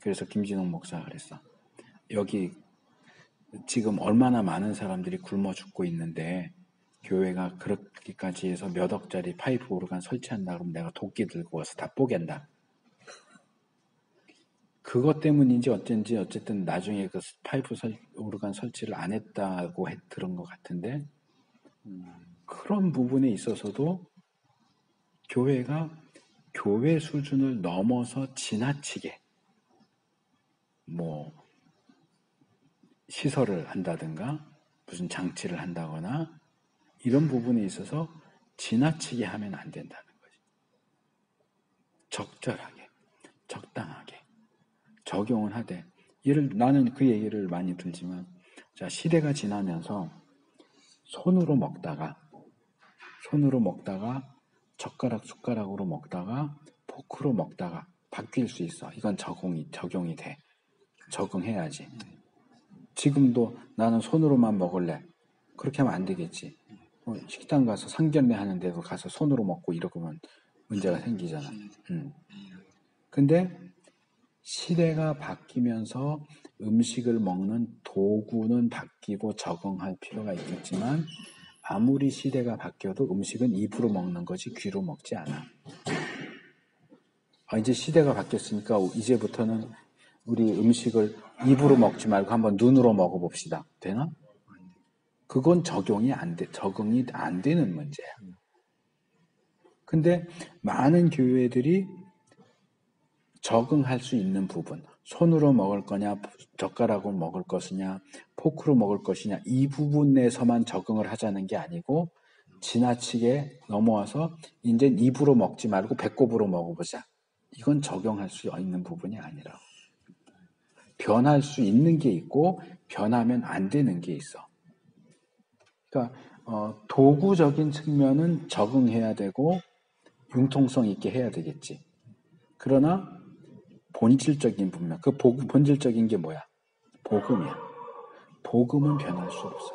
그래서 김진홍 목사가 그랬어. 여기 지금 얼마나 많은 사람들이 굶어 죽고 있는데 교회가 그렇게까지 해서 몇 억짜리 파이프 오르간 설치한다 그러면 내가 도끼 들고 와서 다 뽀갠다. 그것 때문인지 어쩐지 어쨌든 나중에 그 파이프 오르간 설치를 안 했다고 들은 것 같은데 그런 부분에 있어서도 교회가 교회 수준을 넘어서 지나치게 뭐 시설을 한다든가 무슨 장치를 한다거나 이런 부분에 있어서 지나치게 하면 안 된다는 거지. 적절하게, 적당하게 적용을 하되 나는 그 얘기를 많이 들지만 자 시대가 지나면서 손으로 먹다가 젓가락 숟가락으로 먹다가 포크로 먹다가 바뀔 수 있어. 이건 적용이 돼. 적응해야지. 지금도 나는 손으로만 먹을래. 그렇게 하면 안 되겠지. 식당 가서 상견례 하는데도 가서 손으로 먹고 이러면 문제가 생기잖아. 근데 시대가 바뀌면서 음식을 먹는 도구는 바뀌고 적응할 필요가 있겠지만 아무리 시대가 바뀌어도 음식은 입으로 먹는 거지 귀로 먹지 않아. 이제 시대가 바뀌었으니까 이제부터는 우리 음식을 입으로 먹지 말고 한번 눈으로 먹어봅시다. 되나? 그건 적응이 안 되는 문제야. 근데 많은 교회들이 적응할 수 있는 부분, 손으로 먹을 거냐, 젓가락으로 먹을 것이냐, 포크로 먹을 것이냐, 이 부분에서만 적응을 하자는 게 아니고 지나치게 넘어와서 이제 입으로 먹지 말고 배꼽으로 먹어보자. 이건 적용할 수 있는 부분이 아니라고. 변할 수 있는 게 있고 변하면 안 되는 게 있어. 그러니까 도구적인 측면은 적응해야 되고 융통성 있게 해야 되겠지. 그러나 본질적인 부분, 본질적인 게 뭐야? 복음이야. 복음은 변할 수 없어.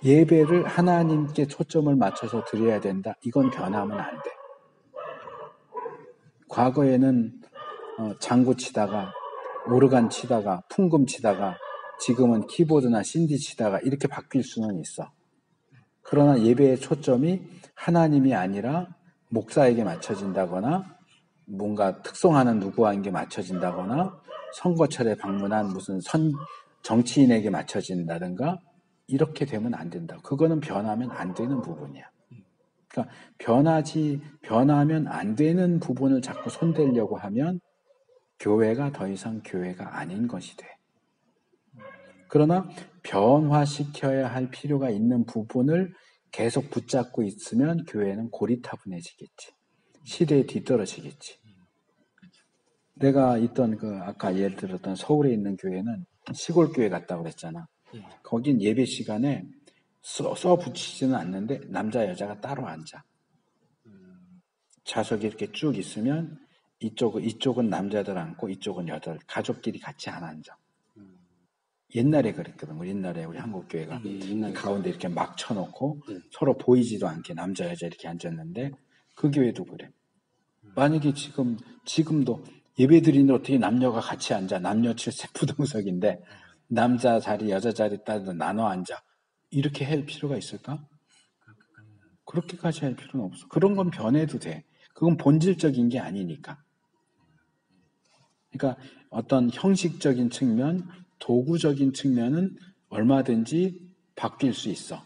예배를 하나님께 초점을 맞춰서 드려야 된다. 이건 변하면 안 돼. 과거에는 장구 치다가 오르간 치다가 풍금 치다가 지금은 키보드나 신디 치다가 이렇게 바뀔 수는 있어. 그러나 예배의 초점이 하나님이 아니라 목사에게 맞춰진다거나 뭔가 특송하는 누구에게 맞춰진다거나 선거철에 방문한 무슨 정치인에게 맞춰진다든가 이렇게 되면 안 된다. 그거는 변하면 안 되는 부분이야. 그러니까 변하면 안 되는 부분을 자꾸 손대려고 하면 교회가 더 이상 교회가 아닌 것이 돼. 그러나 변화시켜야 할 필요가 있는 부분을 계속 붙잡고 있으면 교회는 고리타분해지겠지. 시대에 뒤떨어지겠지. 내가 있던 아까 예를 들었던 서울에 있는 교회는 시골 교회 같다고 그랬잖아. 거긴 예배 시간에 써 붙이지는 않는데 남자 여자가 따로 앉아. 좌석이 이렇게 쭉 있으면 이쪽은 남자들 앉고 이쪽은 여자들 가족끼리 같이 안 앉아. 옛날에 그랬거든. 옛날에 우리 한국 교회가 가운데 이렇게 막 쳐놓고 서로 보이지도 않게 남자 여자 이렇게 앉았는데 그 교회도 그래. 만약에 지금도 예배드리는데 어떻게 남녀가 같이 앉아? 남녀 7세 부동석인데 남자 자리 여자 자리 따로 나눠 앉아. 이렇게 할 필요가 있을까? 그렇게까지 할 필요는 없어. 그런 건 변해도 돼. 그건 본질적인 게 아니니까. 그러니까 어떤 형식적인 측면, 도구적인 측면은 얼마든지 바뀔 수 있어.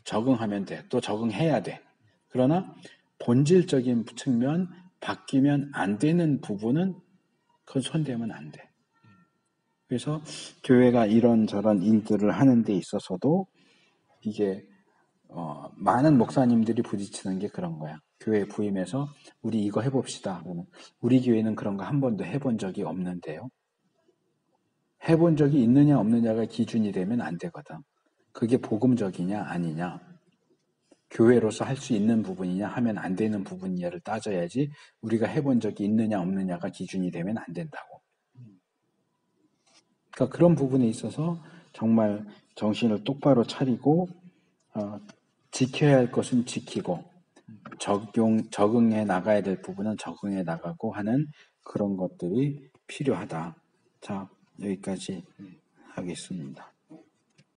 적응하면 돼. 또 적응해야 돼. 그러나 본질적인 측면, 바뀌면 안 되는 부분은 그건 손대면 안 돼. 그래서 교회가 이런저런 일들을 하는 데 있어서도 이게 많은 목사님들이 부딪히는 게 그런 거야. 교회 부임해서 우리 이거 해봅시다. 그러면 우리 교회는 그런 거 한 번도 해본 적이 없는데요. 해본 적이 있느냐 없느냐가 기준이 되면 안 되거든. 그게 복음적이냐 아니냐, 교회로서 할 수 있는 부분이냐 하면 안 되는 부분이냐를 따져야지 우리가 해본 적이 있느냐 없느냐가 기준이 되면 안 된다고. 그러니까 그런 부분에 있어서 정말 정신을 똑바로 차리고 지켜야 할 것은 지키고 적응해 나가야 될 부분은 적응해 나가고 하는 그런 것들이 필요하다. 자, 여기까지 하겠습니다.